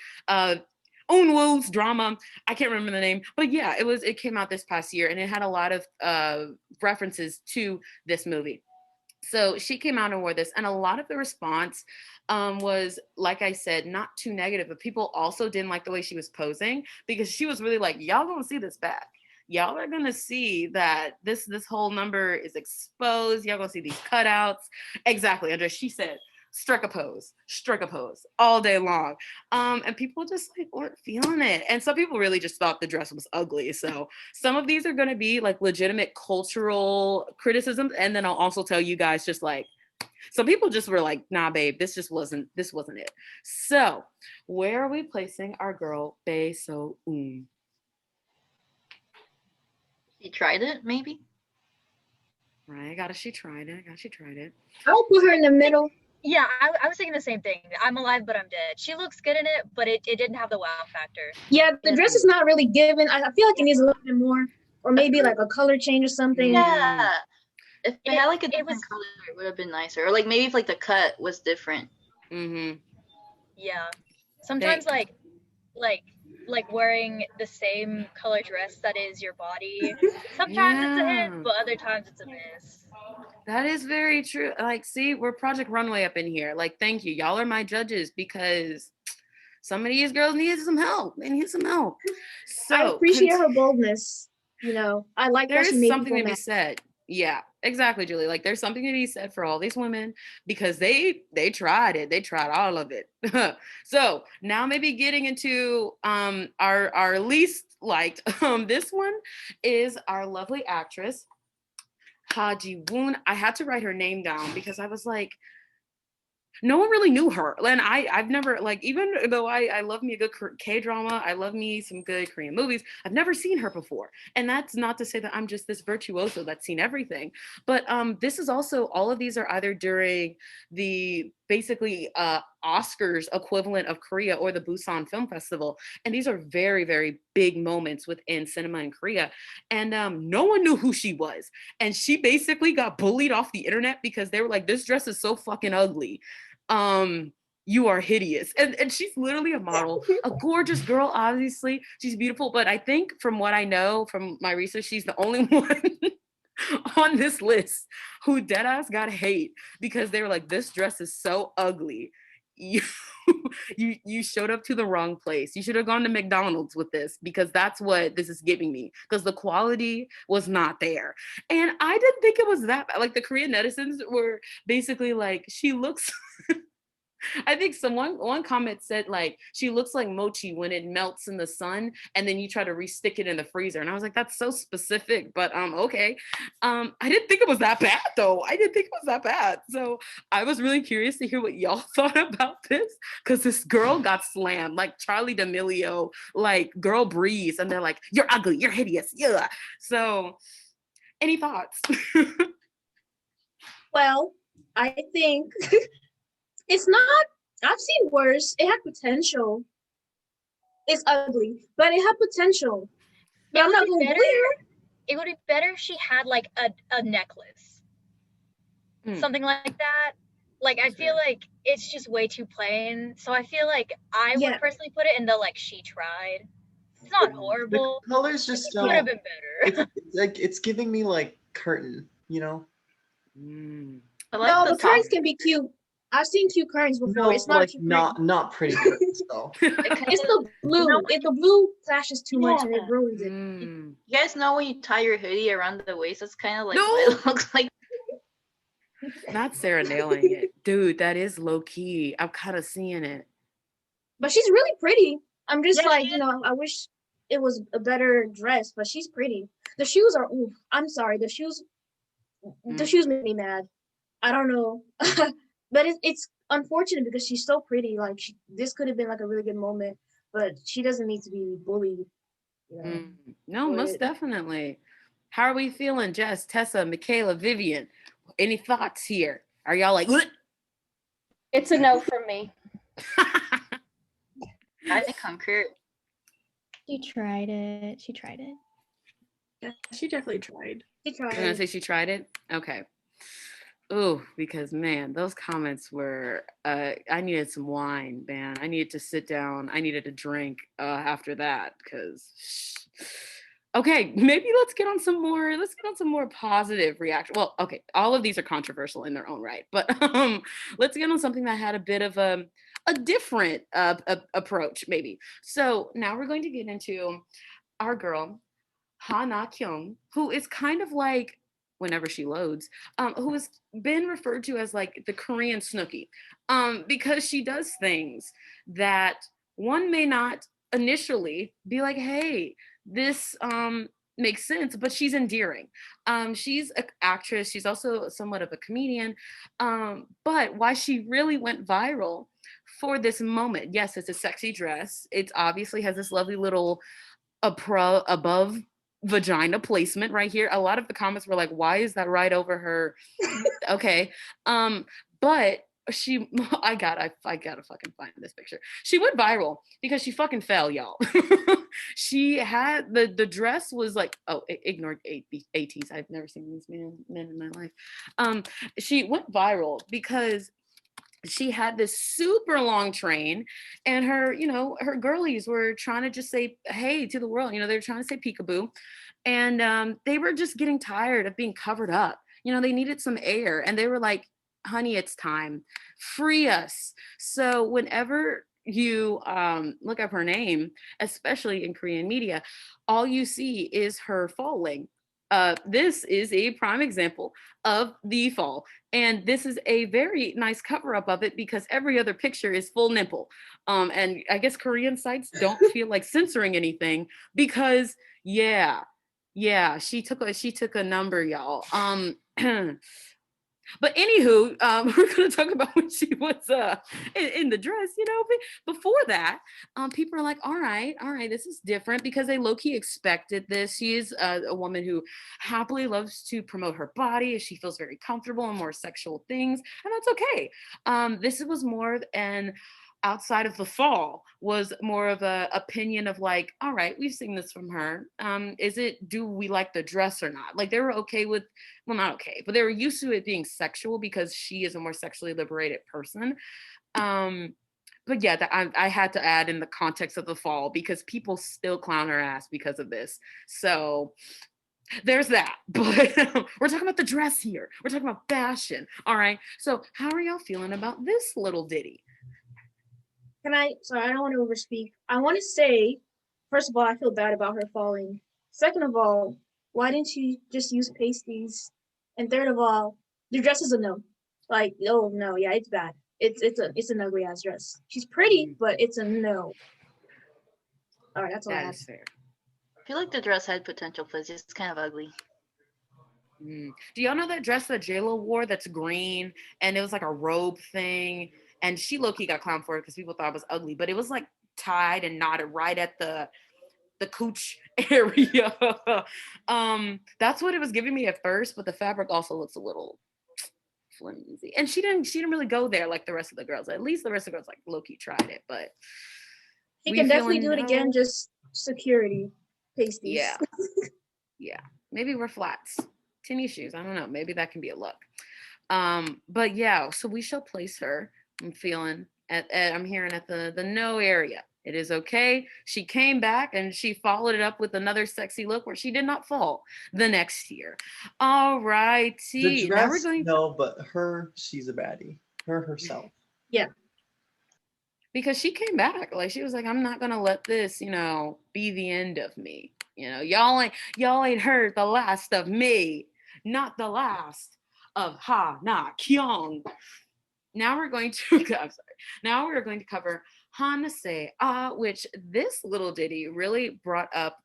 Eunwoo's drama, I can't remember the name, but yeah, it came out this past year and it had a lot of references to this movie. So she came out and wore this, and a lot of the response was, like I said, not too negative, but people also didn't like the way she was posing, because she was really like, y'all gonna see this back. Y'all are gonna see that this whole number is exposed. Y'all gonna see these cutouts. Exactly, Andrea, she said, struck a pose all day long. And people just like weren't feeling it. And some people really just thought the dress was ugly. So some of these are gonna be like legitimate cultural criticisms. And then I'll also tell you guys, just like, some people just were like, nah, babe, this wasn't it. So where are we placing our girl, Bae-so-eun?
She tried it, maybe?
Right, she tried it.
I'll put her in the middle. Yeah, I was thinking the same thing. I'm Alive but I'm Dead. She looks good in it, but it didn't have the wow factor.
Yeah, the dress is not really given. I feel like it needs a little bit more. or maybe like a color change or something.
Yeah. If it had like a
It
different
was-
color, it would have been nicer. Or like maybe if like the cut was different.
Mm-hmm.
Yeah. Sometimes like wearing the same color dress that is your body. Sometimes it's a hit, but other times it's a miss.
That is very true. Like, see, we're Project Runway up in here. Like, thank you. Y'all are my judges because some of these girls need some help. They need some help. So
I appreciate her boldness. You know, I like
there
that she
is
made
something
people
to be
mad.
said. Yeah, exactly, Julie. Like, there's something to be said for all these women because they tried it. They tried all of it. So now maybe getting into our least liked. This one is our lovely actress Ha Ji Woon. I had to write her name down because I was like, no one really knew her. And I've never, like, even though I love me a good K-drama, I love me some good Korean movies, I've never seen her before. And that's not to say that I'm just this virtuoso that's seen everything. But this is also, all of these are either during the basically Oscars equivalent of Korea or the Busan Film Festival. And these are very, very big moments within cinema in Korea. And no one knew who she was. And she basically got bullied off the internet because they were like, this dress is so fucking ugly. You are hideous. And she's literally a model, a gorgeous girl, obviously. She's beautiful. But I think from what I know from my research, she's the only one on this list who deadass got hate because they were like, this dress is so ugly. You showed up to the wrong place. You should have gone to McDonald's with this because that's what this is giving me because the quality was not there. And I didn't think it was that bad. Like the Korean netizens were basically like, she looks I think one comment said like she looks like mochi when it melts in the sun and then you try to re-stick it in the freezer. And I was like, that's so specific, but okay. I didn't think it was that bad though. I didn't think it was that bad. So I was really curious to hear what y'all thought about this because this girl got slammed like Charlie D'Amelio, like girl breeze, and they're like, you're ugly, you're hideous, yeah. So any thoughts?
Well, I think it's not. I've seen worse. It had potential. It's ugly, but it had potential. But I'm not going to wear.
It would be better if she had like a necklace, something like that. Like I feel like it's just way too plain. So I feel like I would personally put it in the like she tried. It's not horrible.
The colors just
could have been better.
It's like it's giving me like curtain, you know.
I like
No,
the
the curtains can be cute. I've seen cute curtains before.
No,
it's not
like
cute
not pretty curtains though.
It's the blue. If the blue flashes too much and it ruins it.
You guys know when you tie your hoodie around the waist, it's kind of like what it looks like.
Not Sarah nailing it. Dude, that is low key. I'm kind of seeing it.
But she's really pretty. I'm just like, you know, I wish it was a better dress, but she's pretty. The shoes are, ooh, I'm sorry. The shoes made me mad. I don't know. But it's unfortunate because she's so pretty. Like, this could have been like a really good moment, but she doesn't need to be bullied. You know,
No, most definitely. How are we feeling, Jess, Tessa, Michaela, Vivian? Any thoughts here? Are y'all like, "Ugh"?
It's a no from me.
I concur.
She tried it. She tried it.
Yeah, she definitely tried.
She
I'm gonna say she tried it. Okay. Ooh, because man, those comments were. I needed some wine, man. I needed to sit down. I needed a drink after that because. Okay, maybe let's get on some more positive reaction. Well, okay, all of these are controversial in their own right, but let's get on something that had a bit of a different approach, maybe. So now we're going to get into our girl, Ha Na Kyung, who is kind of like, whenever she loads, who has been referred to as like the Korean Snooki, because she does things that one may not initially be like, hey, this makes sense, but she's endearing. She's an actress. She's also somewhat of a comedian. But why she really went viral for this moment, yes, it's a sexy dress. It obviously has this lovely little above vagina placement right here. A lot of the comments were like, why is that right over her? Okay. But I gotta fucking find this picture. She went viral because she fucking fell, y'all. She had the dress was like, oh, ignore ATs. I've never seen these men in my life. She went viral because she had this super long train, and her girlies were trying to just say hey to the world. They were trying to say peekaboo, and they were just getting tired of being covered up. They needed some air, and they were like, honey, it's time, free us. So whenever you look up her name, especially in Korean media, all you see is her falling. This is a prime example of the fall. And this is a very nice cover up of it because every other picture is full nipple. And I guess Korean sites don't feel like censoring anything because yeah, she took a number, y'all. But anywho, we're going to talk about when she was in the dress, But before that, people are like, all right, this is different because they low-key expected this. She is a woman who happily loves to promote her body. She feels very comfortable in more sexual things, and that's okay. This was more an outside of the fall was more of a opinion of like, all right, we've seen this from her. Do we like the dress or not? Like they were okay with, well, not okay, but they were used to it being sexual because she is a more sexually liberated person. But yeah, I had to add in the context of the fall because people still clown her ass because of this. So there's that. But we're talking about the dress here. We're talking about fashion. All right. So how are y'all feeling about this little ditty?
Sorry, I don't want to overspeak. I want to say, first of all, I feel bad about her falling. Second of all, why didn't she just use pasties? And third of all, the dress is a no. Like, oh no, yeah, it's bad. It's an ugly ass dress. She's pretty, but it's a no. All right, that's all I have.
Fair.
I feel like the dress had potential, but it's just kind of ugly.
Do y'all know that dress that JLo wore that's green and it was like a robe thing? And she low-key got clowned for it because people thought it was ugly, but it was like tied and knotted right at the cooch area. That's what it was giving me at first, but the fabric also looks a little flimsy. And she didn't really go there like the rest of the girls. At least the rest of the girls like low-key tried it, but
she can definitely do it again, just security pasties.
Yeah. Maybe wear flats. Tinny shoes. I don't know. Maybe that can be a look. But yeah, so we shall place her. I'm hearing at the no area. It is okay. She came back and she followed it up with another sexy look where she did not fall the next year. All righty.
The dress, no, but she's a baddie. Her herself.
Yeah.
Because she came back. Like she was like, I'm not gonna let this, be the end of me. Y'all ain't heard the last of me. Not the last of Ha Na Kyung. Now we're going to Now we're going to cover Hanase which this little ditty really brought up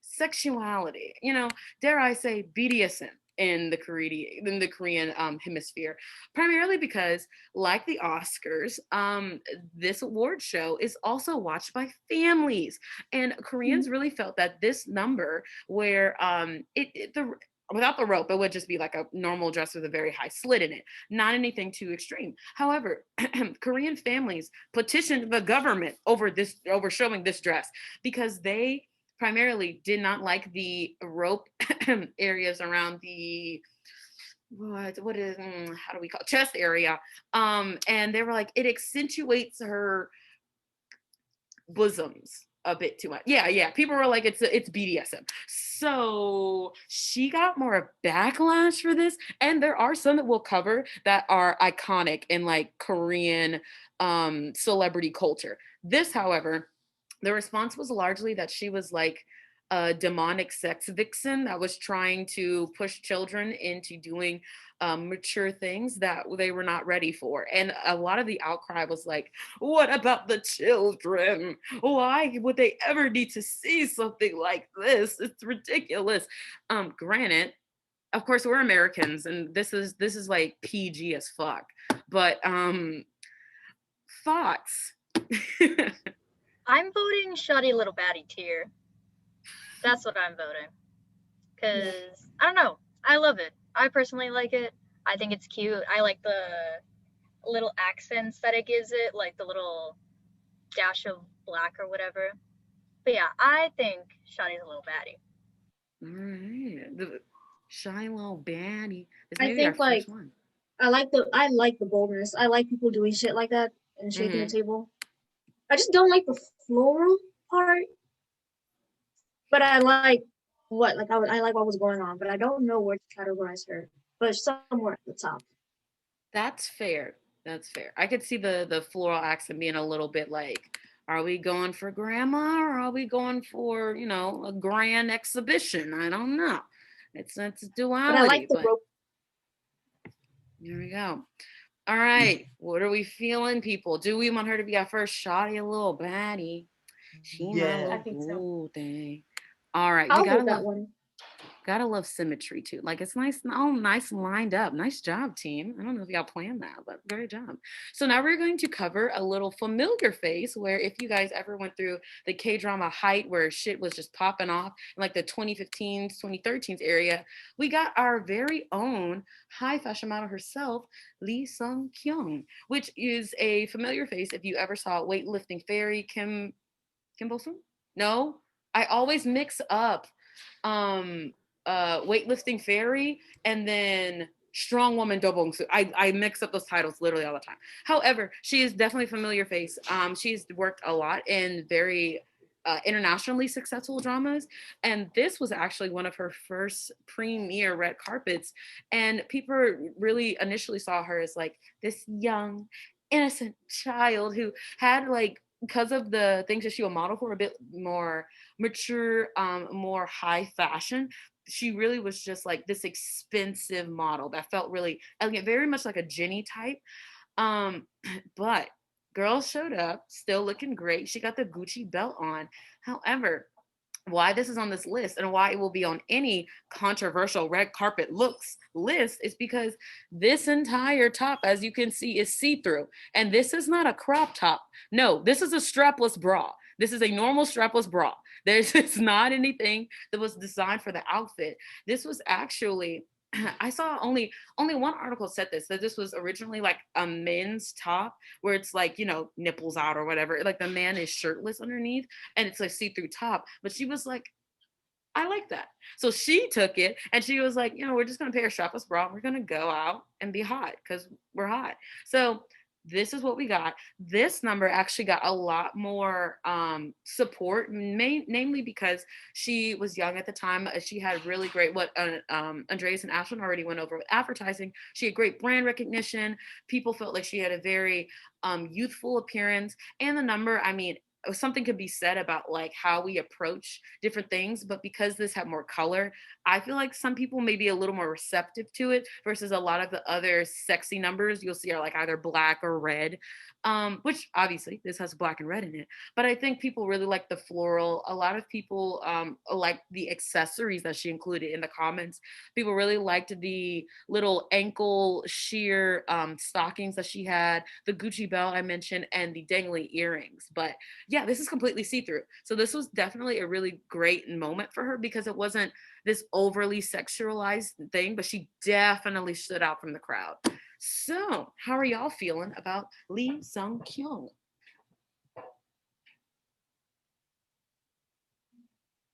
sexuality. Dare I say BDSM in the Korean hemisphere, primarily because, like the Oscars, this award show is also watched by families, and Koreans really felt that this number, where without the rope, it would just be like a normal dress with a very high slit in it, not anything too extreme. However, Korean families petitioned the government over showing this dress because they primarily did not like the rope areas around the how do we call it? Chest area. And they were like, it accentuates her bosoms a bit too much. Yeah. People were like, it's BDSM. So she got more backlash for this. And there are some that we'll cover that are iconic in like Korean celebrity culture. This, however, the response was largely that she was like a demonic sex vixen that was trying to push children into doing mature things that they were not ready for. And a lot of the outcry was like, what about the children? Why would they ever need to see something like this? It's ridiculous. Granted, of course, we're Americans and this is like PG as fuck. But thoughts?
I'm voting Shoddy Little Baddie tier. That's what I'm voting. Because, I don't know. I love it. I personally like it. I think it's cute. I like the little accents that it gives it, like the little dash of black or whatever. But yeah, I think Shawty's a little baddie.
All right. The shy little baddie. This
I
may be our
think like
first one.
I like the boldness. I like people doing shit like that and shaking the table. I just don't like the floral part. But I like I like what was going on, but I don't know where to categorize her. But somewhere at the top.
That's fair. That's fair. I could see the floral accent being a little bit like, are we going for grandma or are we going for, you know, a grand exhibition? I don't know. It's duality.
But I like the rope.
Here we go. All right. What are we feeling, people? Do we want her to be our first shawty, a little baddie? She
Yeah.
might
I think so.
Ooh, dang. All right.
I'll
We gotta
hold that
love,
one.
gotta love symmetry too. Like it's nice, oh, nice lined up. Nice job, team. I don't know if y'all planned that, but great job. So now we're going to cover a little familiar face where if you guys ever went through the K-drama height where shit was just popping off in like the 2015s, 2013s area, we got our very own high fashion model herself, Lee Sung-kyung, which is a familiar face if you ever saw Weightlifting Fairy, Kim Bo-sung? No, I always mix up Weightlifting Fairy and then Strong Woman Do Bong-soo. I mix up those titles literally all the time. However, she is definitely a familiar face. She's worked a lot in very internationally successful dramas, and this was actually one of her first premiere red carpets, and people really initially saw her as like this young innocent child who had like, because of the things that she would model for, a bit more mature, more high fashion. She really was just like this expensive model that felt really elegant, very much like a Jenny type. But girl showed up, still looking great. She got the Gucci belt on. However, why this is on this list and why it will be on any controversial red carpet looks list is because this entire top, as you can see, is see-through. And this is not a crop top. No, this is a strapless bra. This is a normal strapless bra. It's not anything that was designed for the outfit. This was actually, I saw only one article said this, that this was originally like a men's top where it's like, you know, nipples out or whatever. Like the man is shirtless underneath and it's like see-through top. But she was like, I like that. So she took it and she was like, you know, we're just going to pair a strapless bra. We're going to go out and be hot because we're hot. So this is what we got. This number actually got a lot more support, namely because she was young at the time. She had really great, what Andreas and Ashlyn already went over with advertising. She had great brand recognition. People felt like she had a very youthful appearance. And the number, I mean, something could be said about like how we approach different things, but because this had more color, I feel like some people may be a little more receptive to it versus a lot of the other sexy numbers you'll see are like either black or red, which obviously this has black and red in it. But I think people really like the floral. A lot of people like the accessories that she included in the comments. People really liked the little ankle sheer stockings that she had, the Gucci belt I mentioned, and the dangly earrings. But yeah, this is completely see-through. So this was definitely a really great moment for her because it wasn't this overly sexualized thing, but she definitely stood out from the crowd. So how are y'all feeling about Lee Sung-kyung?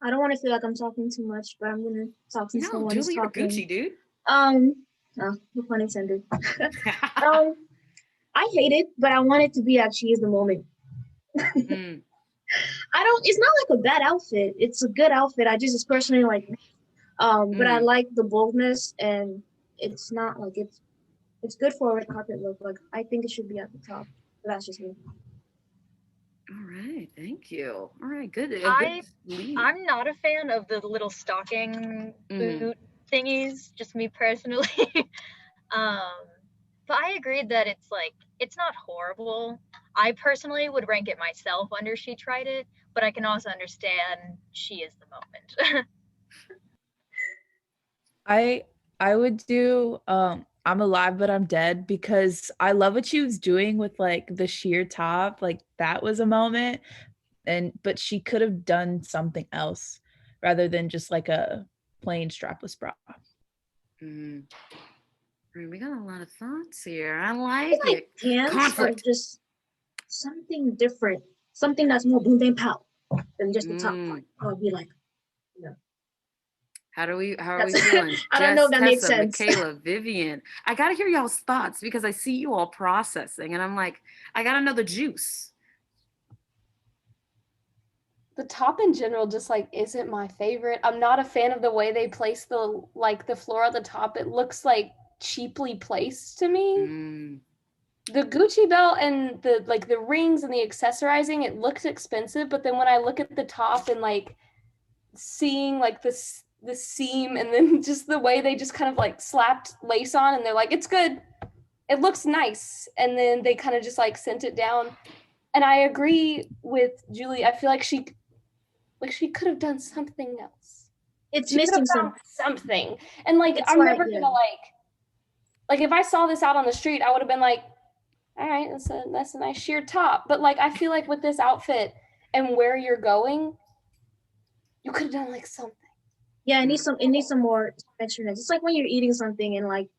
I don't want to feel like I'm talking too much, but I'm gonna talk since no one's
Julie,
talking.
Gucci, dude.
No pun intended. I hate it, but I want it to be that she is the moment. It's not like a bad outfit. It's a good outfit. I just personally like, but I like the boldness, and it's not like it's good for a red carpet look. Like I think it should be at the top. But that's just me.
All right, thank you. All right, good.
I'm not a fan of the little stocking boot thingies, just me personally. But I agreed that it's not horrible. I personally would rank it myself under She Tried It, but I can also understand she is the moment.
I would do I'm alive but I'm dead because I love what she was doing with like the sheer top. Like that was a moment, but she could have done something else rather than just like a plain strapless bra.
We got a lot of thoughts here. I
I
like
feel like
it.
pants are
Conflict.
just something different, something that's more boom bang pow than just the top part. I would be like, no.
How are we
That's-
feeling?
I don't know
Jess,
if that makes
Tessa,
sense.
Michaela, Vivian. I gotta hear y'all's thoughts because I see you all processing, and I'm like, I gotta know the juice.
The top in general just like isn't my favorite. I'm not a fan of the way they place the floor at the top. It looks like cheaply placed to me. The Gucci belt and the rings and the accessorizing, it looks expensive, but then when I look at the top and like seeing like the seam and then just the way they just kind of like slapped lace on and they're like, it's good. It looks nice. And then they kind of just like sent it down. And I agree with Julie. I feel like she could have done something else.
It's
She could have
missing
found something. And like
It's
I'm
like,
never
yeah.
gonna like if I saw this out on the street, I would have been like, all right, that's a nice sheer top. But like I feel like with this outfit and where you're going, you could have done like something.
Yeah, it needs some more textureness. It's like when you're eating something and like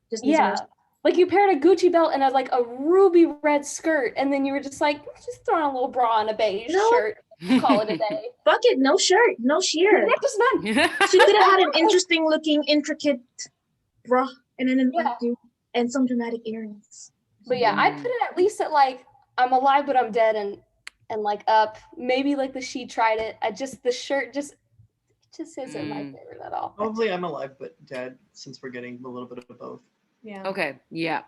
just needs more.
Like you paired a Gucci belt and a ruby red skirt, and then you were just like, just throw on a little bra and a beige shirt, call it a day.
Fuck it, no shirt, no sheer.
Just none.
She could have had an interesting looking, intricate bra and then an updo and some dramatic earrings.
But yeah, I'd put it at least at like I'm alive but I'm dead and like up. Maybe like the she tried it. The shirt just isn't my favorite at all.
Probably I'm alive but dead, since we're getting a little bit of both.
Yeah.
Okay. Yeah.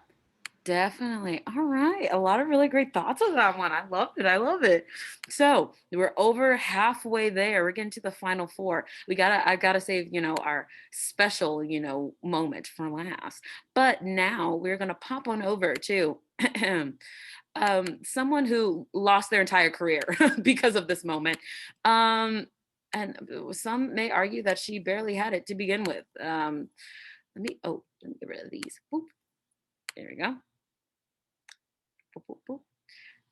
Definitely. All right. A lot of really great thoughts on that one. I loved it. I love it. So we're over halfway there. We're getting to the final four. I gotta save, our special, moment for last. But now we're gonna pop on over to someone who lost their entire career because of this moment. And some may argue that she barely had it to begin with. Let me get rid of these. Boop. There we go. Boop, boop, boop.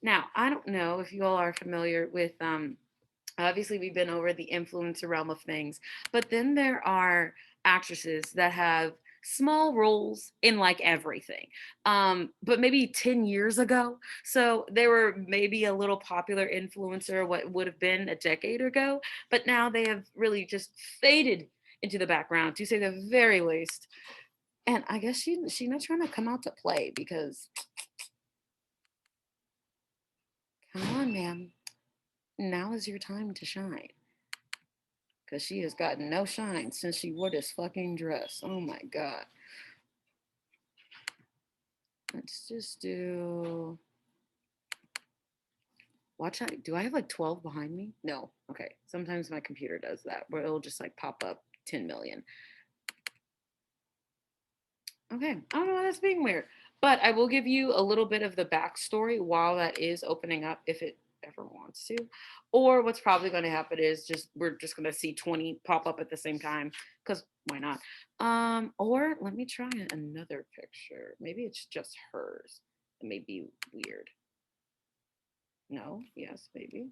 Now, I don't know if you all are familiar with, obviously we've been over the influencer realm of things, but then there are actresses that have small roles in like everything. But maybe 10 years ago, so they were maybe a little popular influencer, what would have been a decade ago, but now they have really just faded into the background, to say the very least. And I guess she's not trying to come out to play because, come on, ma'am. Now is your time to shine. Because she has gotten no shine since she wore this fucking dress. Oh my God. Let's just do... Watch out. Do I have like 12 behind me? No. Okay. Sometimes my computer does that where it'll just like pop up 10 million. Okay, I don't know why that's being weird, but I will give you a little bit of the backstory while that is opening up, if it ever wants to. Or what's probably going to happen is we're just going to see 20 pop up at the same time, because why not? Or let me try another picture. Maybe it's just hers. It may be weird. No, yes, maybe.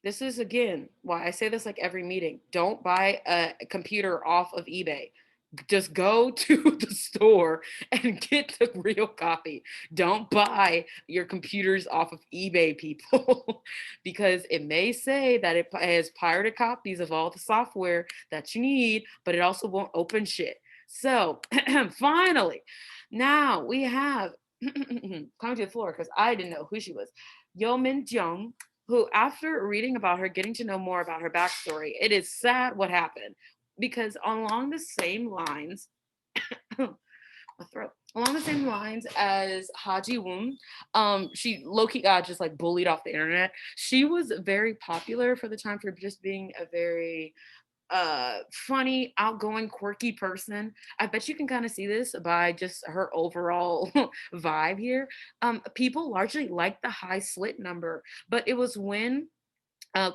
This is, again, why I say this like every meeting. Don't buy a computer off of eBay. Just go to the store and get the real copy. Don't buy your computers off of eBay, people, because it may say that it has pirated copies of all the software that you need, but it also won't open shit. So finally, now we have coming to the floor, because I didn't know who she was. Yo Min Jung, who, after reading about her, getting to know more about her backstory, it is sad what happened, because along the same lines, along the same lines as Haji Woon, she low-key got just like bullied off the internet. She was very popular for the time for just being a very funny, outgoing, quirky person. I bet you can kind of see this by just her overall vibe here. People largely like the high slit number, but it was when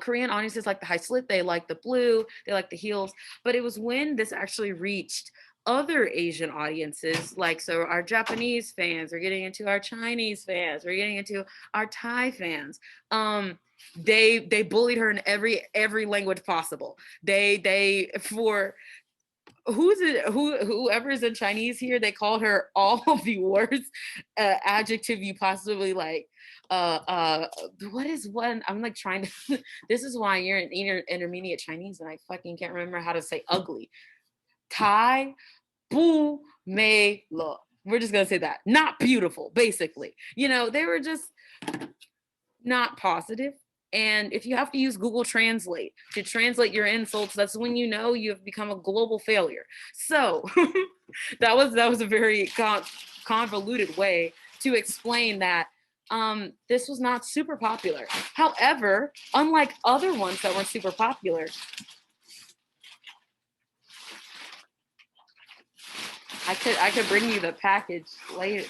Korean audiences like the high slit, they like the blue, they like the heels, but it was when this actually reached other Asian audiences, like, so our Japanese fans are getting into our Chinese fans, we're getting into our Thai fans. They bullied her in every language possible. For whoever is in Chinese here, they called her all the worst adjective you possibly like. What is one? I'm like trying to. This is why you're in intermediate Chinese, and I fucking can't remember how to say ugly. Tai bu mei le. We're just gonna say that. Not beautiful, basically. You know, they were just not positive. And if you have to use Google Translate to translate your insults, that's when you know you have become a global failure. So that was a very convoluted way to explain that this was not super popular. However, unlike other ones that were super popular, I could bring you the package later.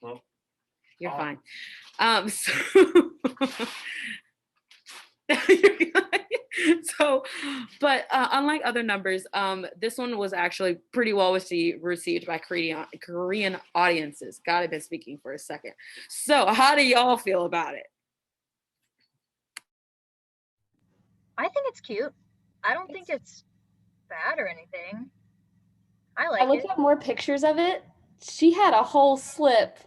Well,
you're fine. But unlike other numbers, this one was actually pretty well received by Korean audiences. God, I've been speaking for a second. So how do y'all feel about it?
I think it's cute. I don't think it's bad or anything. I like
I looked
it.
at more pictures of it. She had a whole slip.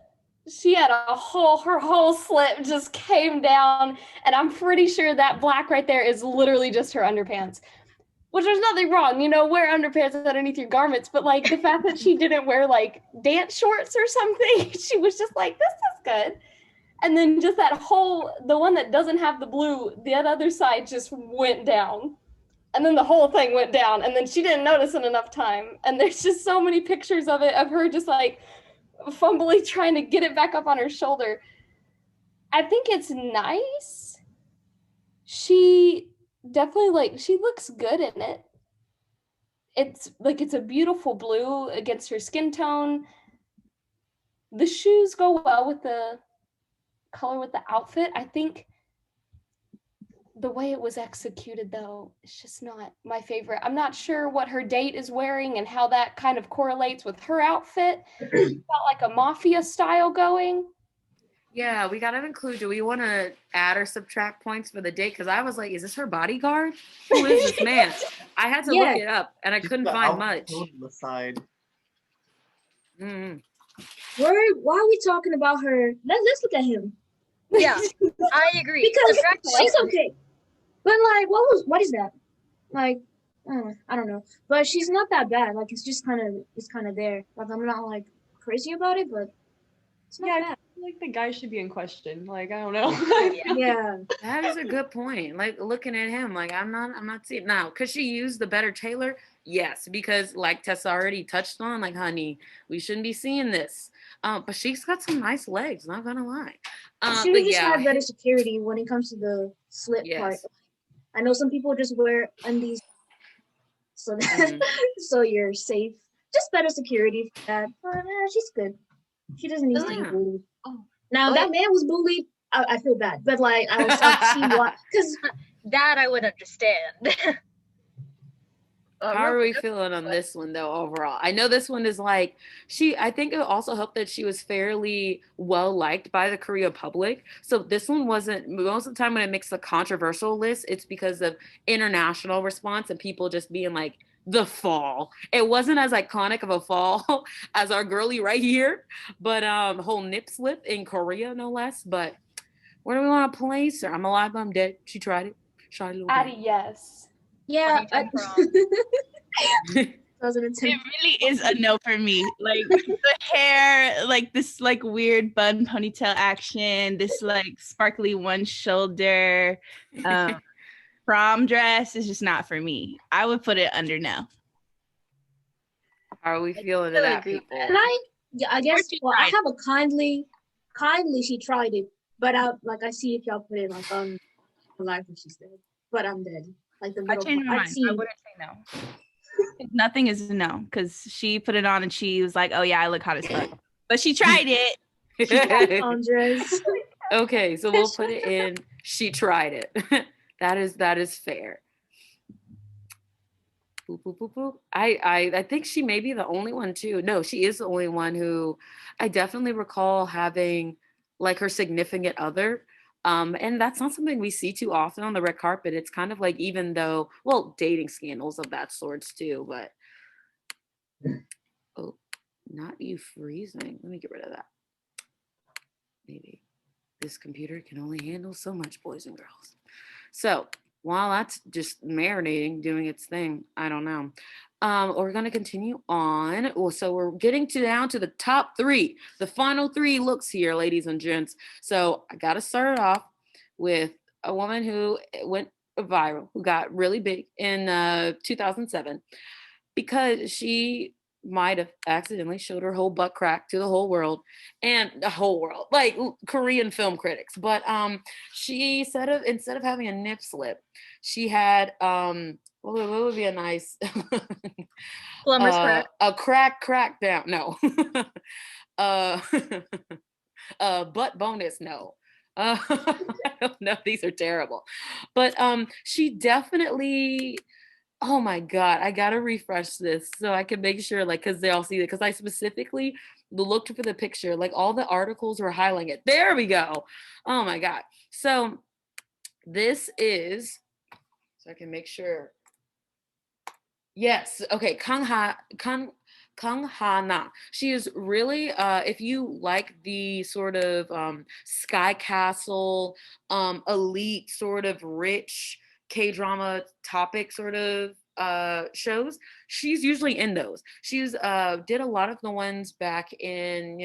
Her whole slip just came down, and I'm pretty sure that black right there is literally just her underpants. Which there's nothing wrong, you know, wear underpants underneath your garments, but like the fact that she didn't wear like dance shorts or something, she was just like, this is good. And then just the one that doesn't have the blue, the other side just went down. And then the whole thing went down, and then she didn't notice in enough time. And there's just so many pictures of it, of her just like fumbly trying to get it back up on her shoulder. I think it's nice. She definitely she looks good in it. It's a beautiful blue against her skin tone. The shoes go well with the color with the outfit. I think the way it was executed, though, it's just not my favorite. I'm not sure what her date is wearing and how that kind of correlates with her outfit. She's got like a mafia style going.
Yeah, we gotta include. Do we want to add or subtract points for the date? Because I was like, is this her bodyguard? Who is this man? I had to look it up, and I couldn't find much.
On the side.
Why are we talking about her? Let's look at him.
Yeah, I agree.
Because she's okay. But like, what is that? Like, I don't know. But she's not that bad. Like, it's kind of there. Like, I'm not like crazy about it, but it's not bad.
I feel like the guy should be in question. Like, I don't know.
Yeah.
That is a good point. Like looking at him, like I'm not seeing now. Could she use the better tailor? Yes, because like Tessa already touched on, like, honey, we shouldn't be seeing this. But she's got some nice legs, not gonna lie.
She would just have better security when it comes to the slip part. I know some people just wear undies so that so you're safe. Just better security for that. But she's good. She doesn't need to be bullied. Now that man was bullied. I feel bad, but like I was see why, because
that I would understand.
How are we feeling on this one though overall? I know this one is like I think it also helped that she was fairly well liked by the Korea public. So this one wasn't, most of the time when it makes the controversial list, it's because of international response and people just being like, the fall. It wasn't as iconic of a fall as our girly right here, but whole nip slip in Korea no less. But where do we want to place her? I'm alive, I'm dead. She tried it.
Addie, yes.
Yeah.
It really is a no for me. Like the hair, like this like weird bun ponytail action, this like sparkly one shoulder prom dress is just not for me. I would put it under no.
How are we feeling to that, people?
And I guess I have a kindly she tried it, but I see if y'all put it like on live when she's dead, but I'm dead. Like the middle.
I changed my mind. I wouldn't say no. Nothing is a no because she put it on and she was like, "Oh yeah, I look hot as fuck," but she tried it.
Okay, so we'll put it in. She tried it. That is fair. Boop, boop, boop, boop. I think she may be the only one too. No, she is the only one who I definitely recall having like her significant other. And that's not something we see too often on the red carpet. It's kind of like, even though, well, dating scandals of that sorts too, but Oh, not you freezing. Let me get rid of that. Maybe this computer can only handle so much, boys and girls. So while that's just marinating, doing its thing, I don't know. We're gonna continue on. Well, so we're getting down to the top three, the final three looks here, ladies and gents. So I gotta start it off with a woman who went viral, who got really big in 2007 because she might have accidentally showed her whole butt crack to the whole world and the whole world, like Korean film critics. But she said of instead of having a nip slip, she had what would be a nice
Plumber's crack.
a crack down. No. uh butt bonus, no. I don't know, these are terrible. But she definitely, oh my God, I gotta refresh this so I can make sure, like, because they all see it. Because I specifically looked for the picture, like all the articles were highlighting it. There we go. Oh my God. So this is, so I can make sure. Yes. Okay. Kang Ha-na. She is really, if you like the sort of Sky Castle, elite, sort of rich K-drama topic sort of shows, she's usually in those. She's did a lot of the ones back in,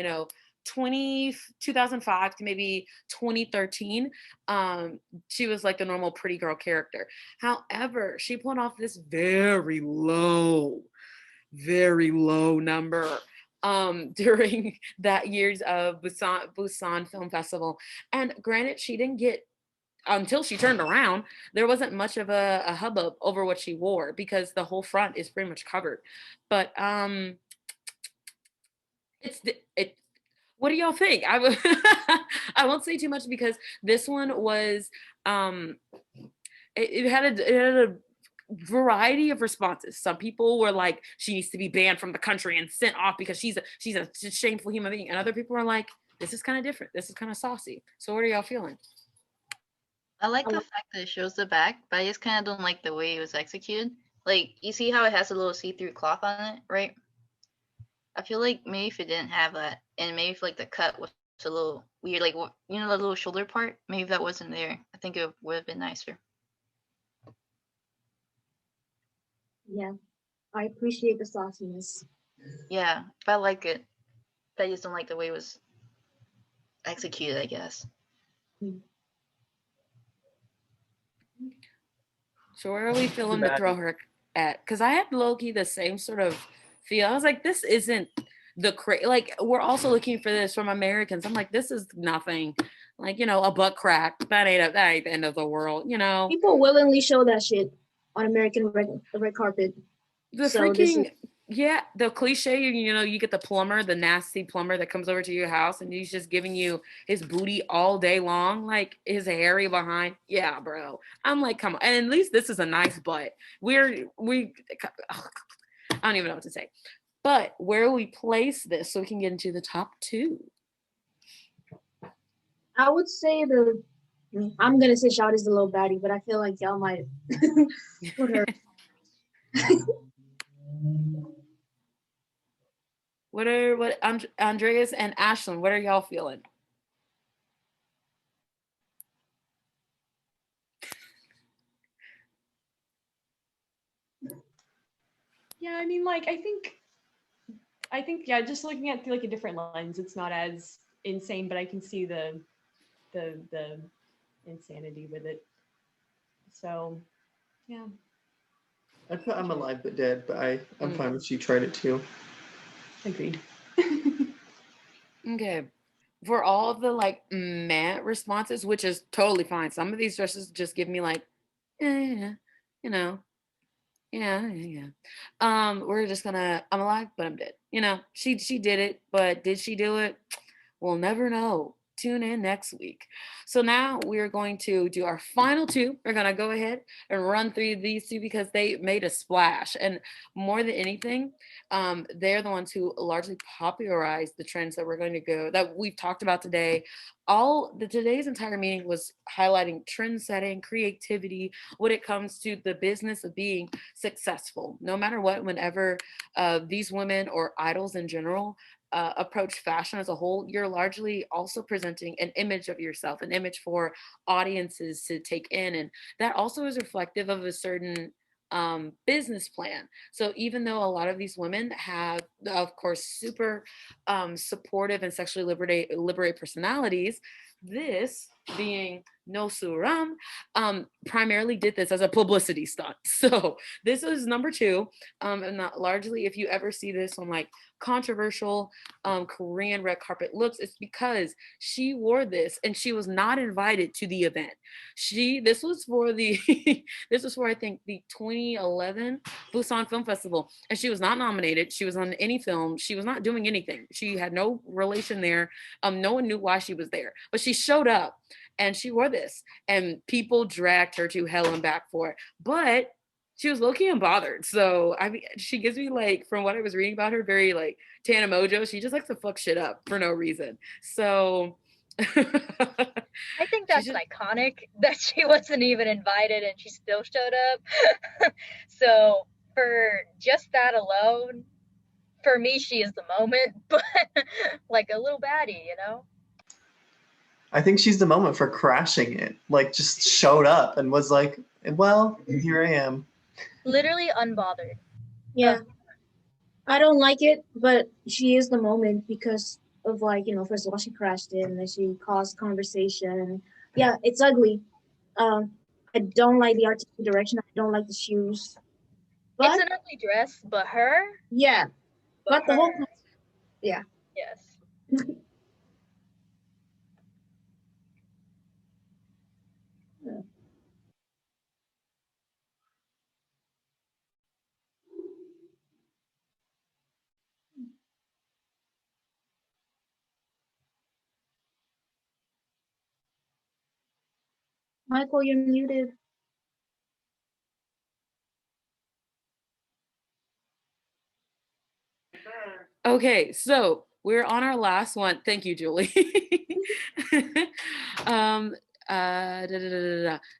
2005 to maybe 2013. She was like the normal pretty girl character. However, she pulled off this very low number during that year's Busan Film Festival. And granted, she didn't get, until she turned around, there wasn't much of a hubbub over what she wore because the whole front is pretty much covered. But it. What do y'all think? I won't say too much because this one was it had a variety of responses. Some people were like, she needs to be banned from the country and sent off because she's a shameful human being, and other people were like, this is kind of different, this is kind of saucy. So what are y'all feeling?
I like the fact that it shows the back, but I just kind of don't like the way it was executed. Like, you see how it has a little see-through cloth on it, right? I feel like maybe if it didn't have that, and maybe if like the cut was a little weird, like the little shoulder part, maybe if that wasn't there, I think it would have been nicer.
Yeah, I appreciate the sauciness.
Yeah, but I like it. I just don't like the way it was executed, I guess.
So where are we feeling to throw her at? Because I had low-key the same sort of feel. I was like, this isn't the like, we're also looking for this from Americans. I'm like, this is nothing. Like, a butt crack. That ain't the end of the world,
People willingly show that shit on American red carpet.
The
So
freaking, yeah, the cliche, you get the nasty plumber that comes over to your house and he's just giving you his booty all day long, like his hairy behind. Yeah, bro. I'm like, come on. And at least this is a nice butt. I don't even know what to say. But where we place this so we can get into the top two?
I would say I'm gonna say Shout is the little baddie, but I feel like y'all might put her.
What Andreas and Ashlyn, what are y'all feeling?
Yeah, I mean, like, I think, yeah, just looking at through like a different lens, it's not as insane, but I can see the insanity with it. So, yeah.
I put I'm Alive but Dead, but I'm fine if she tried it too.
Agreed.
Okay. For all the like meh responses, which is totally fine. Some of these dresses just give me like, yeah. We're just gonna, I'm alive, but I'm dead. She did it, but did she do it? We'll never know. tune in next week. So now we're going to do our final two. We're going to go ahead and run through these two because they made a splash. And more than anything, they're the ones who largely popularized the trends that we're going to go, that we've talked about today. Today's entire meeting was highlighting trend setting, creativity, when it comes to the business of being successful. No matter what, whenever these women or idols in general approach fashion as a whole, you're largely also presenting an image of yourself, an image for audiences to take in. And that also is reflective of a certain business plan. So even though a lot of these women have, of course, super supportive and sexually liberated personalities, this being No Suram primarily did this as a publicity stunt. So this is number two. And not largely, if you ever see this on like controversial Korean red carpet looks, it's because she wore this and she was not invited to the event. This was for I think the 2011 Busan Film Festival, and she was not nominated. She was on any film. She was not doing anything. She had no relation there. No one knew why she was there, but she showed up and she wore this, and people dragged her to hell and back for it. But she was low-key unbothered. So I mean, she gives me, like, from what I was reading about her, very like Tana Mojo. She just likes to fuck shit up for no reason. So
I think that's iconic that she wasn't even invited and she still showed up. So for just that alone, for me, she is the moment, but like a little baddie, you know?
I think she's the moment for crashing it. Like, just showed up and was like, well, here I am.
Literally unbothered.
Yeah. I don't like it, but she is the moment because of, like, you know, first of all, she crashed it and then she caused conversation. Yeah, it's ugly. I don't like the artistic direction. I don't like the shoes. But
it's an ugly dress, but her?
Yeah. But the whole, yeah.
Yes.
Michael, you're muted.
Okay, so we're on our last one. Thank you, Julie.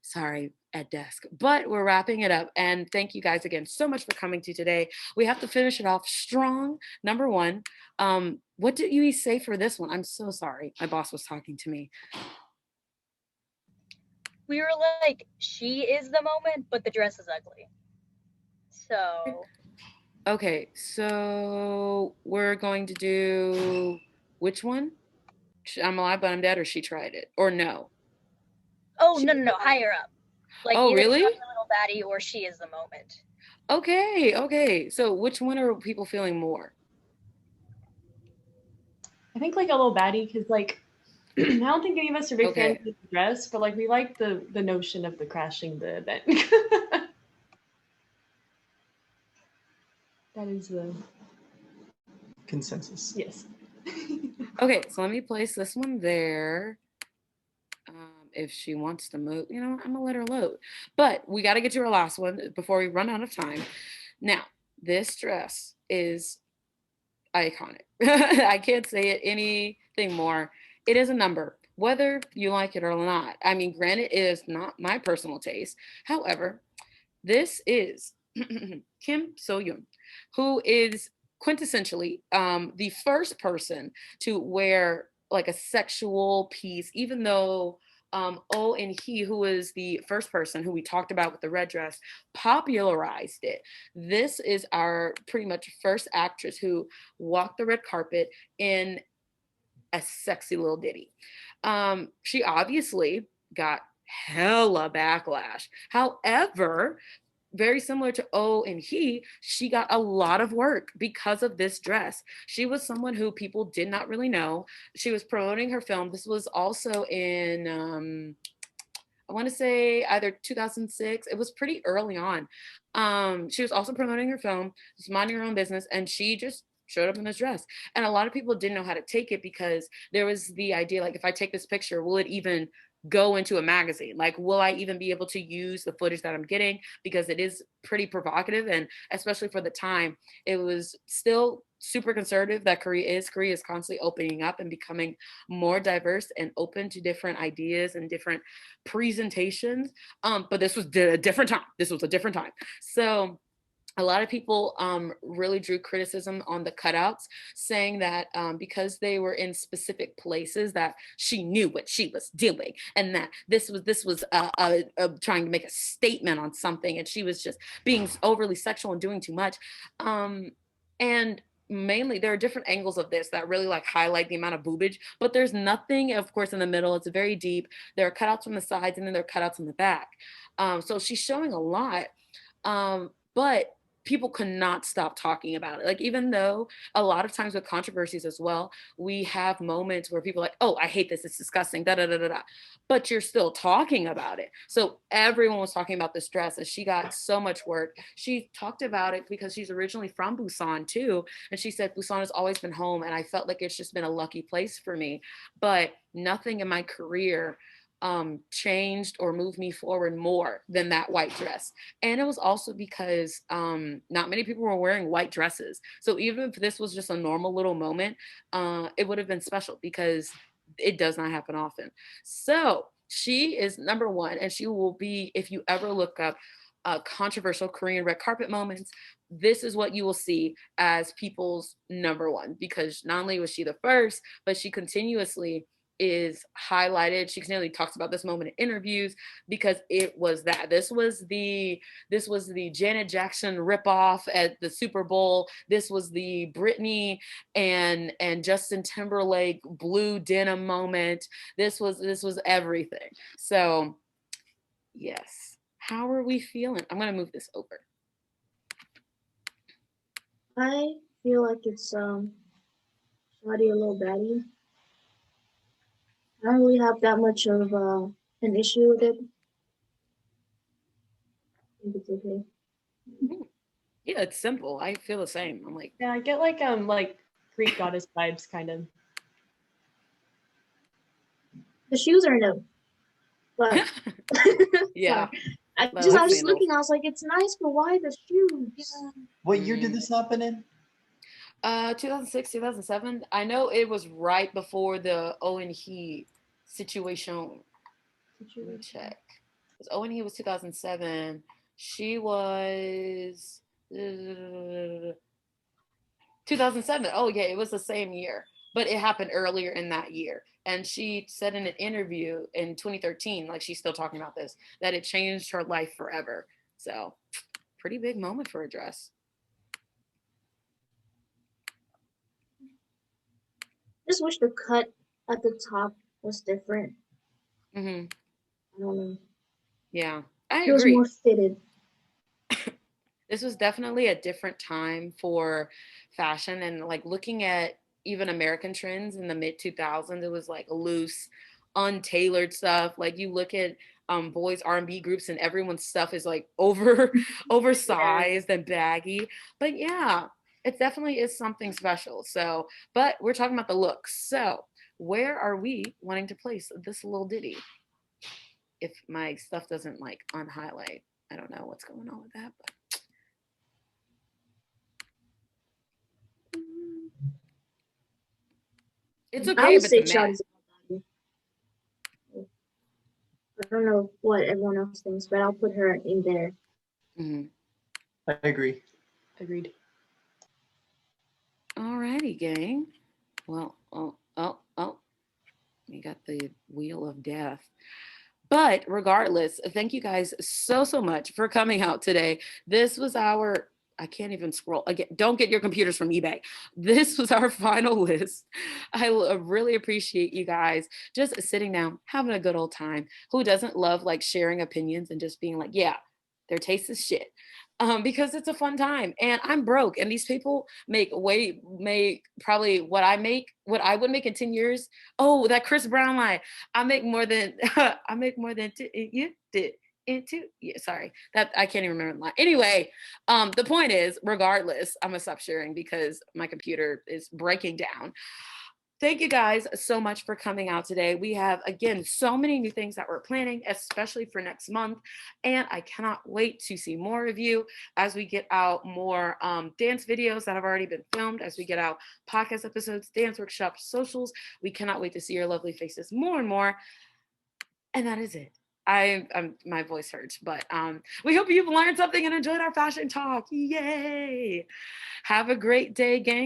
Sorry, at desk, but we're wrapping it up. And thank you guys again so much for coming to today. We have to finish it off strong. Number one, what did you say for this one? I'm so sorry. My boss was talking to me.
We were like, she is the moment, but the dress is ugly. So.
Okay, so we're going to do which one? I'm alive, but I'm dead, or she tried it, or no?
Oh, no, higher up. Like,
oh,
either
really?
Little baddie or she is the moment.
Okay. So which one are people feeling more?
I think like a little baddie, because like I don't think any of us are big fans of the dress, but like we like the notion of the crashing the event. That is the
consensus.
Yes.
Okay, so let me place this one there. If she wants to move, you know, I'm gonna let her load. But we got to get to our last one before we run out of time. Now, this dress is iconic. I can't say it anything more. It is a number, whether you like it or not. I mean, granted, it is not my personal taste. However, this is Kim So-yoon, who is quintessentially the first person to wear like a sexual piece, even though Oh and He, who was the first person who we talked about with the red dress, popularized it. This is our pretty much first actress who walked the red carpet in a sexy little ditty. She obviously got hella backlash. However, very similar to Oh and He, she got a lot of work because of this dress. She was someone who people did not really know. She was promoting her film. This was also in, I want to say either 2006. It was pretty early on. She was also promoting her film, just minding her own business, and she just showed up in this dress. And a lot of people didn't know how to take it because there was the idea, like, if I take this picture, will it even go into a magazine? Like, will I even be able to use the footage that I'm getting? Because it is pretty provocative. And especially for the time, it was still super conservative that Korea is constantly opening up and becoming more diverse and open to different ideas and different presentations. But this was a different time. This was a different time. So a lot of people really drew criticism on the cutouts, saying that because they were in specific places, that she knew what she was doing, and that this was trying to make a statement on something, and she was just being overly sexual and doing too much. And mainly, there are different angles of this that really like highlight the amount of boobage, but there's nothing, of course, in the middle. It's very deep. There are cutouts from the sides, and then there are cutouts in the back. So she's showing a lot. But people could not stop talking about it. Like, even though a lot of times with controversies as well, we have moments where people are like, oh, I hate this, it's disgusting, da da da da da. But you're still talking about it. So everyone was talking about this dress, and she got so much work. She talked about it because she's originally from Busan too. And she said, Busan has always been home, and I felt like it's just been a lucky place for me. But nothing in my career changed or moved me forward more than that white dress. And it was also because not many people were wearing white dresses. So even if this was just a normal little moment, it would have been special because it does not happen often. So she is number one, and she will be, if you ever look up controversial Korean red carpet moments, this is what you will see as people's number one, because not only was she the first, but she continuously is highlighted. She continually talks about this moment in interviews because it was that. This was the Janet Jackson ripoff at the Super Bowl. This was the Britney and Justin Timberlake blue denim moment. This was everything. So yes. How are we feeling? I'm gonna move this over.
I feel like it's Shawty a little baddie. I don't really have that much of an issue with it. I think it's okay.
Yeah, it's simple. I feel the same. I'm like,
yeah, I get like Greek goddess vibes kind of.
The shoes are no. But
yeah.
I was just looking, I was like, it's nice, but why the shoes?
What year did this happen in?
2006, 2007. I know it was right before the Owen He situation. Let me check. Because Owen He was 2007. She was 2007. Oh yeah, it was the same year, but it happened earlier in that year. And she said in an interview in 2013, like she's still talking about this, that it changed her life forever. So pretty big moment for a dress.
Just wish the cut at the top was different.
Mm-hmm.
I don't know.
Yeah, I agree.
It was more fitted.
This was definitely a different time for fashion, and like looking at even American trends in the mid 2000s, it was like loose, untailored stuff. Like you look at boys R&B groups, and everyone's stuff is like oversized and baggy. But yeah, it definitely is something special. So, but we're talking about the looks. So where are we wanting to place this little ditty? If my stuff doesn't like unhighlight, I don't know what's going on with that, but it's okay.
I would
If
say
it's a
Shawty's a I don't know what everyone else thinks, but I'll put her in there.
Mm-hmm.
I agree.
Agreed.
Alrighty, gang. Well, we got the wheel of death. But regardless, thank you guys so much for coming out today. This was our, I can't even scroll again. Don't get your computers from eBay. This was our final list. I really appreciate you guys just sitting down, having a good old time. Who doesn't love like sharing opinions and just being like, yeah, their taste is shit. Because it's a fun time, and I'm broke, and these people make probably what I would make in 10 years. Oh, that Chris Brown line. I make more than you did. sorry, that I can't even remember the line. Anyway, the point is, regardless, I'm gonna stop sharing because my computer is breaking down. Thank you guys so much for coming out today. We have, again, so many new things that we're planning, especially for next month. And I cannot wait to see more of you as we get out more dance videos that have already been filmed, as we get out podcast episodes, dance workshops, socials. We cannot wait to see your lovely faces more and more. And that is it. My voice hurts, but we hope you've learned something and enjoyed our fashion talk. Yay! Have a great day, gang.